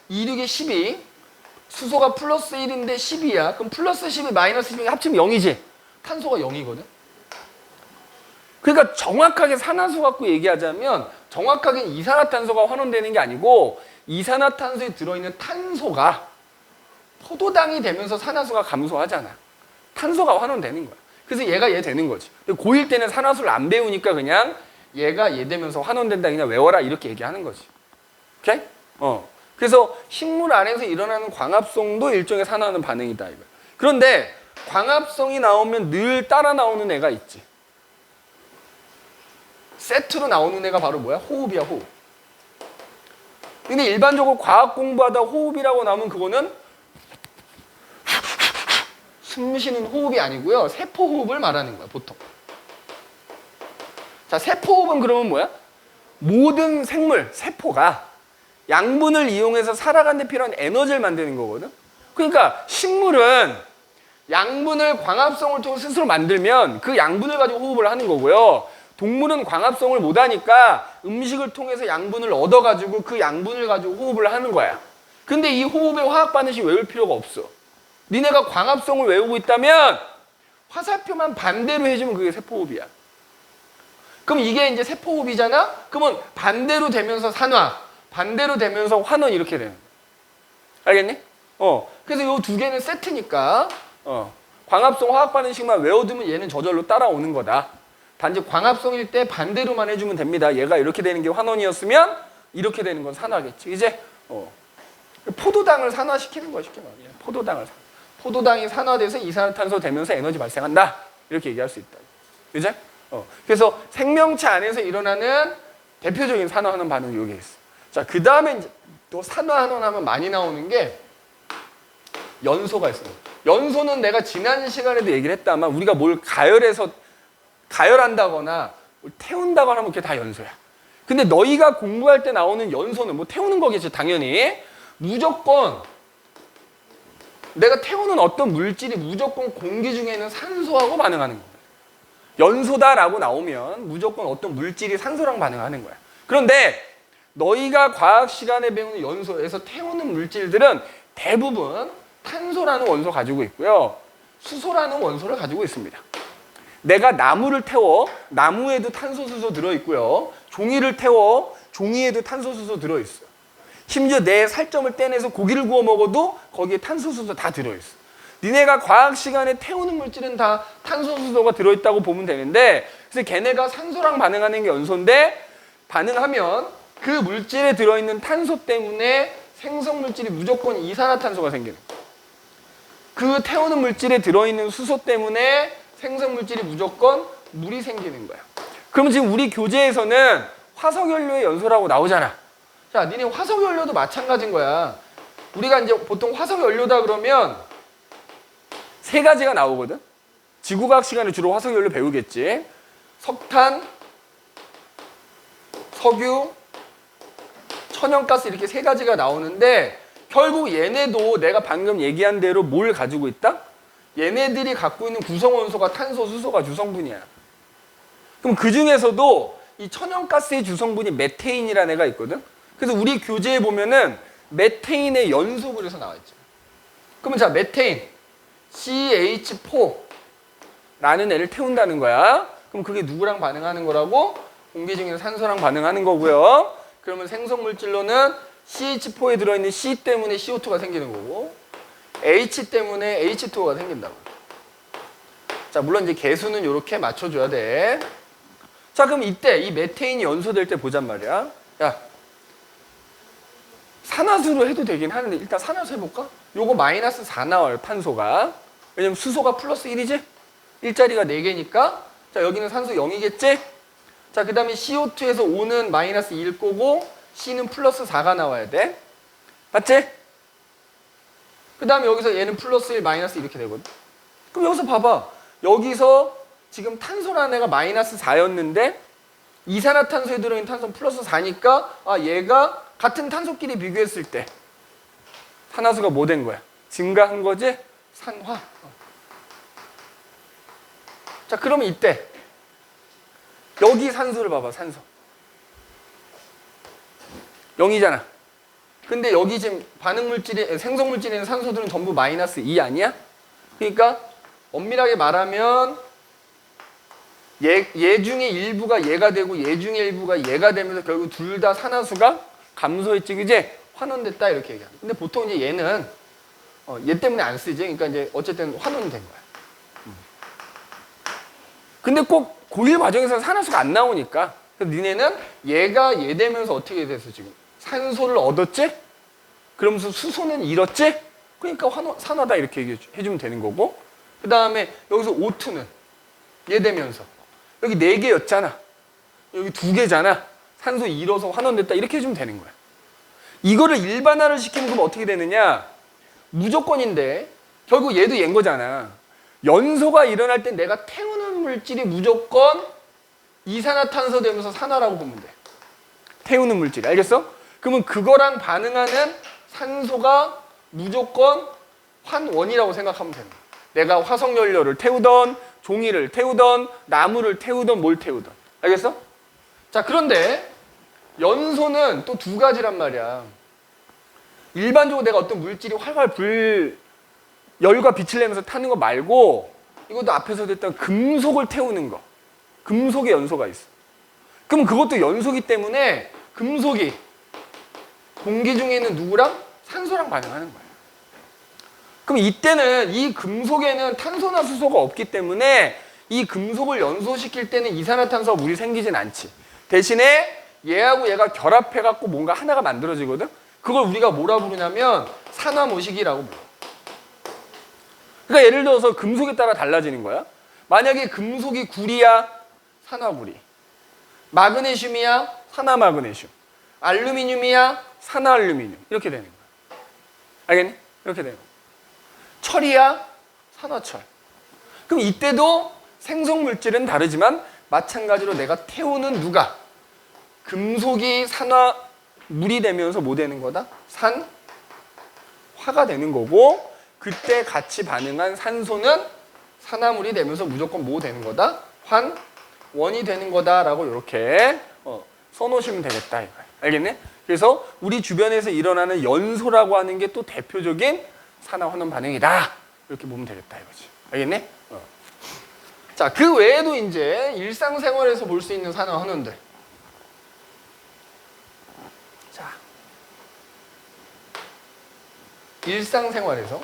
2, 6에 12. 수소가 플러스 1인데 12야. 그럼 플러스 12 마이너스 12 합치면 0이지. 탄소가 0이거든. 그러니까 정확하게 산화수 갖고 얘기하자면 정확하게 이산화탄소가 환원되는 게 아니고 이산화탄소에 들어있는 탄소가 포도당이 되면서 산화수가 감소하잖아. 탄소가 환원되는 거야. 그래서 얘가 얘 되는 거지. 고1 때는 산화수를 안 배우니까 그냥 얘가 얘 되면서 환원된다 그냥 외워라 이렇게 얘기하는 거지. 오케이? 그래서 식물 안에서 일어나는 광합성도 일종의 산화하는 반응이다 이거야. 그런데 광합성이 나오면 늘 따라 나오는 애가 있지. 세트로 나오는 애가 바로 뭐야? 호흡이야, 호흡. 근데 일반적으로 과학 공부하다 호흡이라고 나오면 그거는 숨 쉬는 호흡이 아니고요. 세포 호흡을 말하는 거야, 보통. 자, 세포 호흡은 그러면 뭐야? 모든 생물, 세포가 양분을 이용해서 살아가는 데 필요한 에너지를 만드는 거거든. 그러니까 식물은 양분을 광합성을 통해 스스로 만들면 그 양분을 가지고 호흡을 하는 거고요. 동물은 광합성을 못하니까 음식을 통해서 양분을 얻어가지고 그 양분을 가지고 호흡을 하는 거야. 근데 이 호흡의 화학 반응식 외울 필요가 없어. 니네가 광합성을 외우고 있다면 화살표만 반대로 해주면 그게 세포호흡이야. 그럼 이게 이제 세포호흡이잖아? 그러면 반대로 되면서 산화, 반대로 되면서 환원 이렇게 되는 거야. 알겠니? 그래서 이 두 개는 세트니까 광합성 화학 반응식만 외워두면 얘는 저절로 따라오는 거다. 단지 광합성일 때 반대로만 해주면 됩니다. 얘가 이렇게 되는 게 환원이었으면 이렇게 되는 건 산화겠지. 이제 포도당을 산화시키는 거야, 쉽게 말하면. 포도당이 산화돼서 이산화탄소 되면서 에너지 발생한다. 이렇게 얘기할 수 있다. 그죠? 그래서 생명체 안에서 일어나는 대표적인 산화하는 반응이 여기에 있어. 자, 그 다음에 또 산화하는 하면 많이 나오는 게 연소가 있어요. 연소는 내가 지난 시간에도 얘기를 했다만 우리가 뭘 가열한다거나 태운다거나 하면 그게 다 연소야. 근데 너희가 공부할 때 나오는 연소는 뭐 태우는 거겠지, 당연히. 무조건 내가 태우는 어떤 물질이 무조건 공기 중에 있는 산소하고 반응하는 거야. 연소다라고 나오면 무조건 어떤 물질이 산소랑 반응하는 거야. 그런데 너희가 과학 시간에 배우는 연소에서 태우는 물질들은 대부분 탄소라는 원소 가지고 있고요. 수소라는 원소를 가지고 있습니다. 내가 나무를 태워, 나무에도 탄소, 수소 들어있고요. 종이를 태워, 종이에도 탄소, 수소 들어있어요. 심지어 내 살점을 떼내서 고기를 구워 먹어도 거기에 탄소, 수소 다 들어있어. 니네가 과학 시간에 태우는 물질은 다 탄소, 수소가 들어있다고 보면 되는데, 그래서 걔네가 산소랑 반응하는 게 연소인데, 반응하면 그 물질에 들어있는 탄소 때문에 생성 물질이 무조건 이산화탄소가 생기는 거예요. 그 태우는 물질에 들어있는 수소 때문에 생성 물질이 무조건 물이 생기는 거야. 그러면 지금 우리 교재에서는 화석연료의 연소라고 나오잖아. 자, 니네 화석연료도 마찬가지인 거야. 우리가 이제 보통 화석연료다 그러면 세 가지가 나오거든. 지구과학 시간에 주로 화석연료 배우겠지. 석탄, 석유, 천연가스 이렇게 세 가지가 나오는데 결국 얘네도 내가 방금 얘기한 대로 뭘 가지고 있다? 얘네들이 갖고 있는 구성원소가 탄소, 수소가 주성분이야. 그럼 그 중에서도 이 천연가스의 주성분이 메테인이라는 애가 있거든. 그래서 우리 교재에 보면은 메테인의 연소 그래서 나와 있죠. 그러면 자, 메테인 CH4라는 애를 태운다는 거야. 그럼 그게 누구랑 반응하는 거라고? 공기 중에 산소랑 반응하는 거고요. 그러면 생성물질로는 CH4에 들어있는 C 때문에 CO2가 생기는 거고 H 때문에 H2O가 생긴다고. 자, 물론 이제 개수는 이렇게 맞춰줘야 돼. 자, 그럼 이때 이 메테인이 연소될 때 보잔 말이야. 야, 산화수로 해도 되긴 하는데 일단 산화수 해볼까? 요거 마이너스 4 나와요, 탄소가. 왜냐면 수소가 플러스 1이지? 일자리가 4개니까. 자, 여기는 산소 0이겠지? 자, 그 다음에 CO2에서 O는 마이너스 1 거고 C는 플러스 4가 나와야 돼. 맞지? 그 다음에 여기서 얘는 플러스 1, 마이너스 이렇게 되거든. 그럼 여기서 봐봐. 여기서 지금 탄소라는 애가 마이너스 4였는데 이산화탄소에 들어있는 탄소는 플러스 4니까 아, 얘가 같은 탄소끼리 비교했을 때 산화수가 뭐 된 거야? 증가한 거지? 산화. 자, 그러면 이때 여기 산소를 봐봐, 산소. 0이잖아. 근데 여기 지금 반응물질이, 생성물질에 있는 산소들은 전부 마이너스 2 아니야? 그러니까 엄밀하게 말하면 얘 중에 일부가 얘가 되고 얘 중에 일부가 얘가 되면서 결국 둘 다 산화수가 감소했지, 그지? 환원됐다 이렇게 얘기합니다. 근데 보통 이제 얘는 얘 때문에 안 쓰지. 그러니까 이제 어쨌든 환원이 된 거야. 근데 꼭 고일 과정에서 산화수가 안 나오니까 그래서 니네는 얘가 얘 되면서 어떻게 됐어 지금? 산소를 얻었지? 그러면서 수소는 잃었지? 그러니까 산화다 이렇게 얘기해주면 되는 거고, 그 다음에 여기서 O2는 얘 되면서 여기 4개였잖아. 여기 2개잖아. 산소 잃어서 환원됐다 이렇게 해주면 되는 거야. 이거를 일반화를 시키면 그럼 어떻게 되느냐? 무조건인데 결국 얘도 얘인 거잖아. 연소가 일어날 때 내가 태우는 물질이 무조건 이산화탄소 되면서 산화라고 보면 돼. 태우는 물질. 알겠어? 그러면 그거랑 반응하는 산소가 무조건 환원이라고 생각하면 되는 거야. 내가 화석연료를 태우던 종이를 태우던 나무를 태우던 뭘 태우던. 알겠어? 자, 그런데 연소는 또 2가지란 말이야. 일반적으로 내가 어떤 물질이 활활 열과 빛을 내면서 타는 거 말고 이것도 앞에서 됐던 금속을 태우는 거. 금속의 연소가 있어. 그럼 그것도 연소기 때문에 금속이 공기 중에 있는 누구랑? 산소랑 반응하는 거야. 그럼 이때는 이 금속에는 탄소나 수소가 없기 때문에 이 금속을 연소시킬 때는 이산화탄소가 물이 생기진 않지. 대신에 얘하고 얘가 결합해갖고 뭔가 하나가 만들어지거든? 그걸 우리가 뭐라 부르냐면 산화모식이라고 불러. 그러니까 예를 들어서 금속에 따라 달라지는 거야. 만약에 금속이 구리야, 산화구리. 마그네슘이야, 산화마그네슘. 알루미늄이야, 산화알루미늄. 이렇게 되는 거야. 알겠니? 이렇게 되는 거야. 철이야, 산화철. 그럼 이때도 생성물질은 다르지만 마찬가지로 내가 태우는 누가? 금속이 산화물이 되면서 뭐 되는 거다? 산화가 되는 거고, 그때 같이 반응한 산소는 산화물이 되면서 무조건 뭐 되는 거다? 환원이 되는 거다라고 이렇게 써놓으시면 되겠다 이거야. 알겠네? 그래서 우리 주변에서 일어나는 연소라고 하는 게 또 대표적인 산화환원 반응이다. 이렇게 보면 되겠다 이거지. 알겠네? 자, 그 외에도 이제 일상생활에서 볼 수 있는 산화환원들. 자, 일상생활에서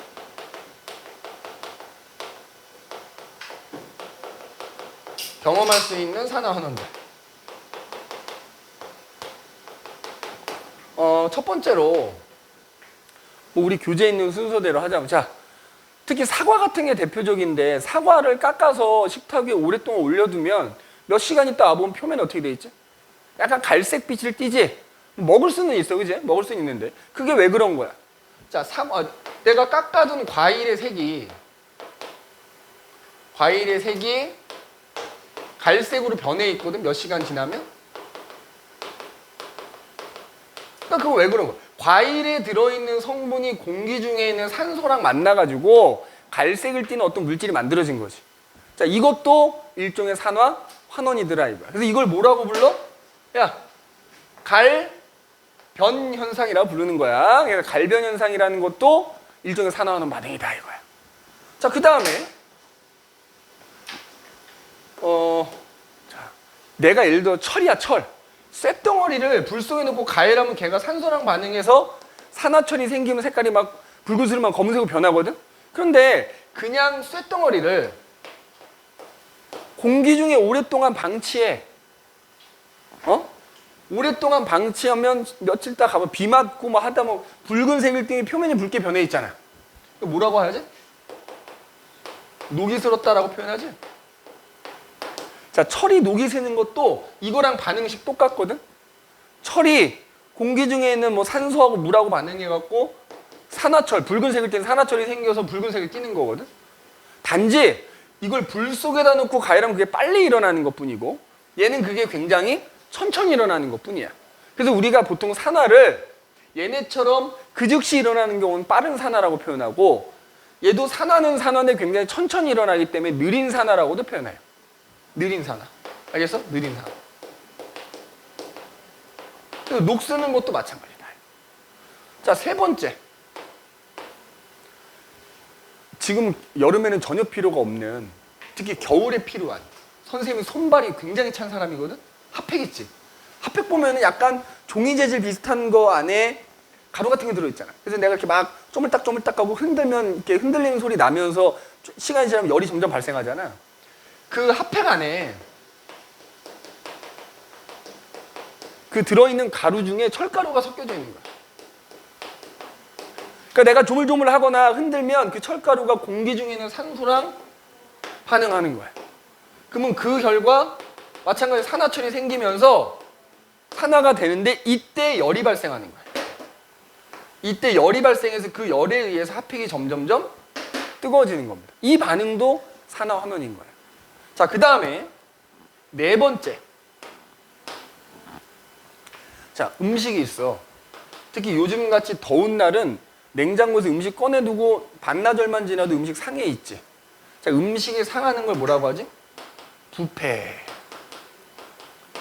경험할 수 있는 산화환원들. 첫 번째로 뭐 우리 교재에 있는 순서대로 하자면, 자, 특히 사과 같은 게 대표적인데 사과를 깎아서 식탁 위에 오랫동안 올려두면 몇 시간 있다 와보면 표면이 어떻게 돼 있지? 약간 갈색빛을 띠지? 먹을 수는 있어, 그지? 먹을 수는 있는데 그게 왜 그런 거야? 자, 내가 깎아둔 과일의 색이 갈색으로 변해 있거든, 몇 시간 지나면? 그러니까 그거 왜 그런 거야? 과일에 들어있는 성분이 공기 중에 있는 산소랑 만나가지고 갈색을 띠는 어떤 물질이 만들어진 거지. 자, 이것도 일종의 산화 환원이더라 이거야. 그래서 이걸 뭐라고 불러? 야, 갈변 현상이라고 부르는 거야. 그래서 갈변 현상이라는 것도 일종의 산화 환원 반응이다 이거야. 자, 그 다음에 자, 내가 예를 들어 철이야, 철. 쇳덩어리를 불 속에 넣고 가열하면 걔가 산소랑 반응해서 산화철이 생기면 색깔이 막 붉은색으로 검은색으로 변하거든? 그런데 그냥 쇳덩어리를 공기 중에 오랫동안 방치해. 오랫동안 방치하면 며칠 있다 가면 비 맞고 뭐 하다 뭐 붉은색일 때 표면이 붉게 변해 있잖아. 뭐라고 해야지? 녹이 슬었다라고 표현하지? 자, 철이 녹이 새는 것도 이거랑 반응식 똑같거든? 철이 공기 중에 있는 뭐 산소하고 물하고 반응해갖고 산화철, 붉은색일 때는 산화철이 생겨서 붉은색을 띠는 거거든? 단지 이걸 불 속에다 놓고 가열하면 그게 빨리 일어나는 것 뿐이고 얘는 그게 굉장히 천천히 일어나는 것 뿐이야. 그래서 우리가 보통 산화를 얘네처럼 그 즉시 일어나는 경우는 빠른 산화라고 표현하고, 얘도 산화는 산화인데 굉장히 천천히 일어나기 때문에 느린 산화라고도 표현해요. 느린 산화. 알겠어? 느린 산화. 그래서 녹 쓰는 것도 마찬가지다. 자, 세 번째. 지금 여름에는 전혀 필요가 없는, 특히 겨울에 필요한, 선생님이 손발이 굉장히 찬 사람이거든? 핫팩 있지? 핫팩 보면은 약간 종이 재질 비슷한 거 안에 가루 같은 게 들어있잖아. 그래서 내가 이렇게 막 쪼물딱쪼물딱 하고 흔들면 이렇게 흔들리는 소리 나면서 시간이 지나면 열이 점점 발생하잖아. 그 핫팩 안에 그 들어있는 가루 중에 철가루가 섞여져 있는 거야. 그러니까 내가 조물조물 하거나 흔들면 그 철가루가 공기 중에 있는 산소랑 반응하는 거야. 그러면 그 결과 마찬가지로 산화철이 생기면서 산화가 되는데 이때 열이 발생하는 거야. 이때 열이 발생해서 그 열에 의해서 핫팩이 점점점 뜨거워지는 겁니다. 이 반응도 산화 환원인 거야. 자, 그 다음에 네 번째. 자, 음식이 있어. 특히 요즘같이 더운 날은 냉장고에서 음식 꺼내두고 반나절만 지나도 음식 상해 있지. 자, 음식이 상하는 걸 뭐라고 하지? 부패.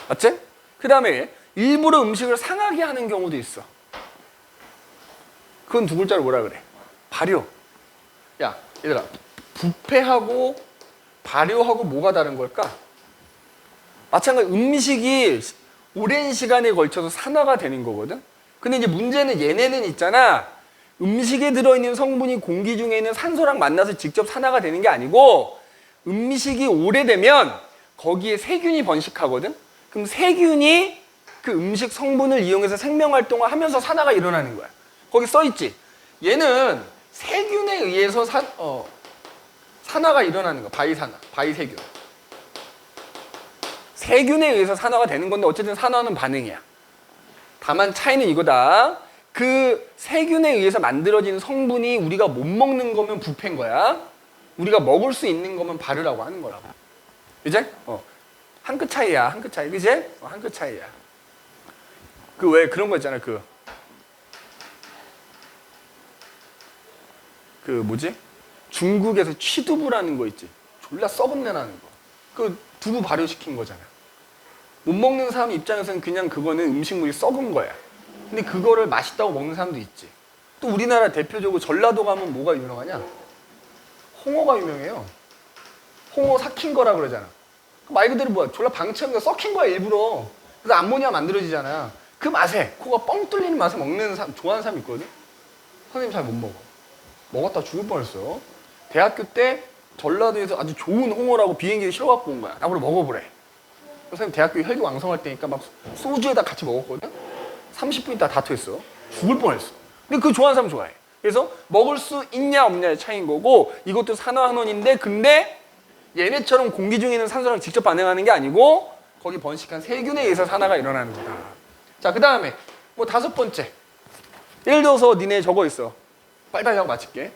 맞지? 그 다음에 일부러 음식을 상하게 하는 경우도 있어. 그건 두 글자로 뭐라 그래? 발효. 야, 얘들아, 부패하고 발효하고 뭐가 다른 걸까? 마찬가지로 음식이 오랜 시간에 걸쳐서 산화가 되는 거거든? 근데 이제 문제는 얘네는 있잖아. 음식에 들어있는 성분이 공기 중에 있는 산소랑 만나서 직접 산화가 되는 게 아니고 음식이 오래되면 거기에 세균이 번식하거든? 그럼 세균이 그 음식 성분을 이용해서 생명활동을 하면서 산화가 일어나는 거야. 거기 써있지? 얘는 세균에 의해서 산화가 일어나는 거야. 바이산화, 바이세균. 세균에 의해서 산화가 되는 건데 어쨌든 산화는 반응이야. 다만 차이는 이거다. 그 세균에 의해서 만들어지는 성분이 우리가 못 먹는 거면 부패인 거야. 우리가 먹을 수 있는 거면 발효라고 하는 거라고. 이제? 한 끗 차이야. 한 끗 차이. 그지? 한 끗 차이야. 그 왜 그런 거 있잖아. 그 뭐지? 중국에서 취두부라는 거 있지. 졸라 썩은 내 나는 거. 그 두부 발효시킨 거잖아. 못 먹는 사람 입장에서는 그냥 그거는 음식물이 썩은 거야. 근데 그거를 맛있다고 먹는 사람도 있지. 또 우리나라 대표적으로 전라도 가면 뭐가 유명하냐? 홍어가 유명해요. 홍어 삭힌 거라 그러잖아. 말 그대로 뭐야? 졸라 방치한 썩힌 거야 일부러. 그래서 암모니아 만들어지잖아. 그 맛에 코가 뻥 뚫리는 맛에 먹는 사람, 좋아하는 사람 있거든? 선생님 잘 못 먹어. 먹었다 죽을 뻔했어. 대학교 때 전라도에서 아주 좋은 홍어라고 비행기에 실어갖고 온 거야. 나보고 먹어보래. 선생님 대학교 혈기왕성할 때니까 막 소주에다 같이 먹었거든? 30분 있다 다 토했어. 죽을 뻔했어. 근데 그거 좋아하는 사람 좋아해. 그래서 먹을 수 있냐 없냐의 차이인 거고 이것도 산화환원인데 근데 얘네처럼 공기 중에 있는 산소랑 직접 반응하는 게 아니고 거기 번식한 세균에 의해서 산화가 일어나는 거다. 자, 그 다음에 뭐 다섯 번째. 예를 들어서 니네 저거 있어. 빨리빨리 하고 마칠게.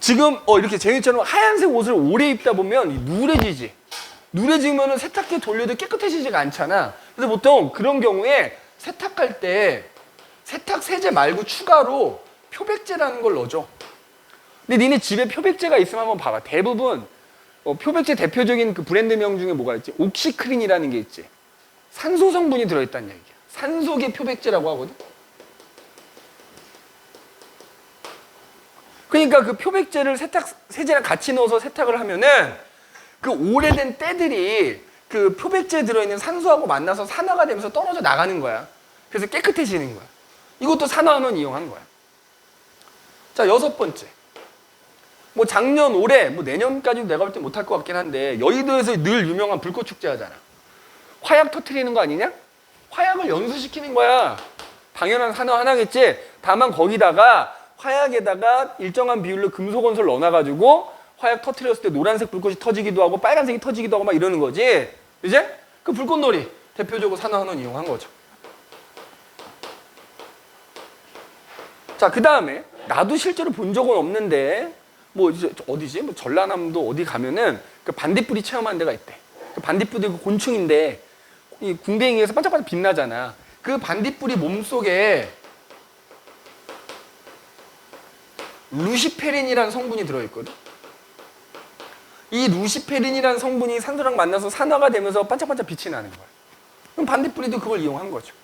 지금 이렇게 재윤이처럼 하얀색 옷을 오래 입다 보면 누래지지. 누래지면은 세탁기에 돌려도 깨끗해지지가 않잖아. 그래서 보통 그런 경우에 세탁할 때 세탁 세제 말고 추가로 표백제라는 걸 넣어줘. 근데 니네 집에 표백제가 있으면 한번 봐봐. 대부분 표백제 대표적인 그 브랜드명 중에 뭐가 있지? 옥시크린이라는 게 있지. 산소 성분이 들어있다는 얘기야. 산소계 표백제라고 하거든. 그러니까 그 표백제를 세탁 세제랑 같이 넣어서 세탁을 하면은 그 오래된 때들이 그 표백제에 들어있는 산소하고 만나서 산화가 되면서 떨어져 나가는 거야. 그래서 깨끗해지는 거야. 이것도 산화환원 이용한 거야. 자, 여섯 번째. 뭐 작년, 올해, 뭐 내년까지도 내가 볼 때 못할 것 같긴 한데 여의도에서 늘 유명한 불꽃 축제 하잖아. 화약 터트리는 거 아니냐? 화약을 연소시키는 거야. 당연한 산화 하나겠지. 다만 거기다가 화약에다가 일정한 비율로 금속 원소를 넣어놔가지고 화약 터트렸을 때 노란색 불꽃이 터지기도 하고 빨간색이 터지기도 하고 막 이러는 거지. 이제 그 불꽃놀이 대표적으로 산화환원 이용한 거죠. 자, 그 다음에 나도 실제로 본 적은 없는데 뭐 이제 어디지? 뭐 전라남도 어디 가면은 그 반딧불이 체험하는 데가 있대. 그 반딧불이 그 곤충인데 이 궁뎅이에서 반짝반짝 빛나잖아. 그 반딧불이 몸속에 루시페린이라는 성분이 들어있거든. 이 루시페린이라는 성분이 산소랑 만나서 산화가 되면서 반짝반짝 빛이 나는 거야. 그럼 반딧불이도 그걸 이용한 거죠.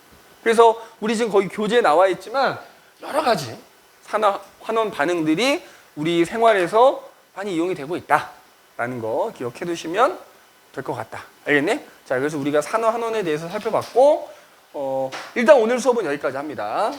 그래서 우리 지금 거기 교재에 나와 있지만 여러 가지 산화 환원 반응들이 우리 생활에서 많이 이용이 되고 있다라는 거 기억해 두시면 될 것 같다. 알겠니? 자, 그래서 우리가 산화 환원에 대해서 살펴봤고 일단 오늘 수업은 여기까지 합니다.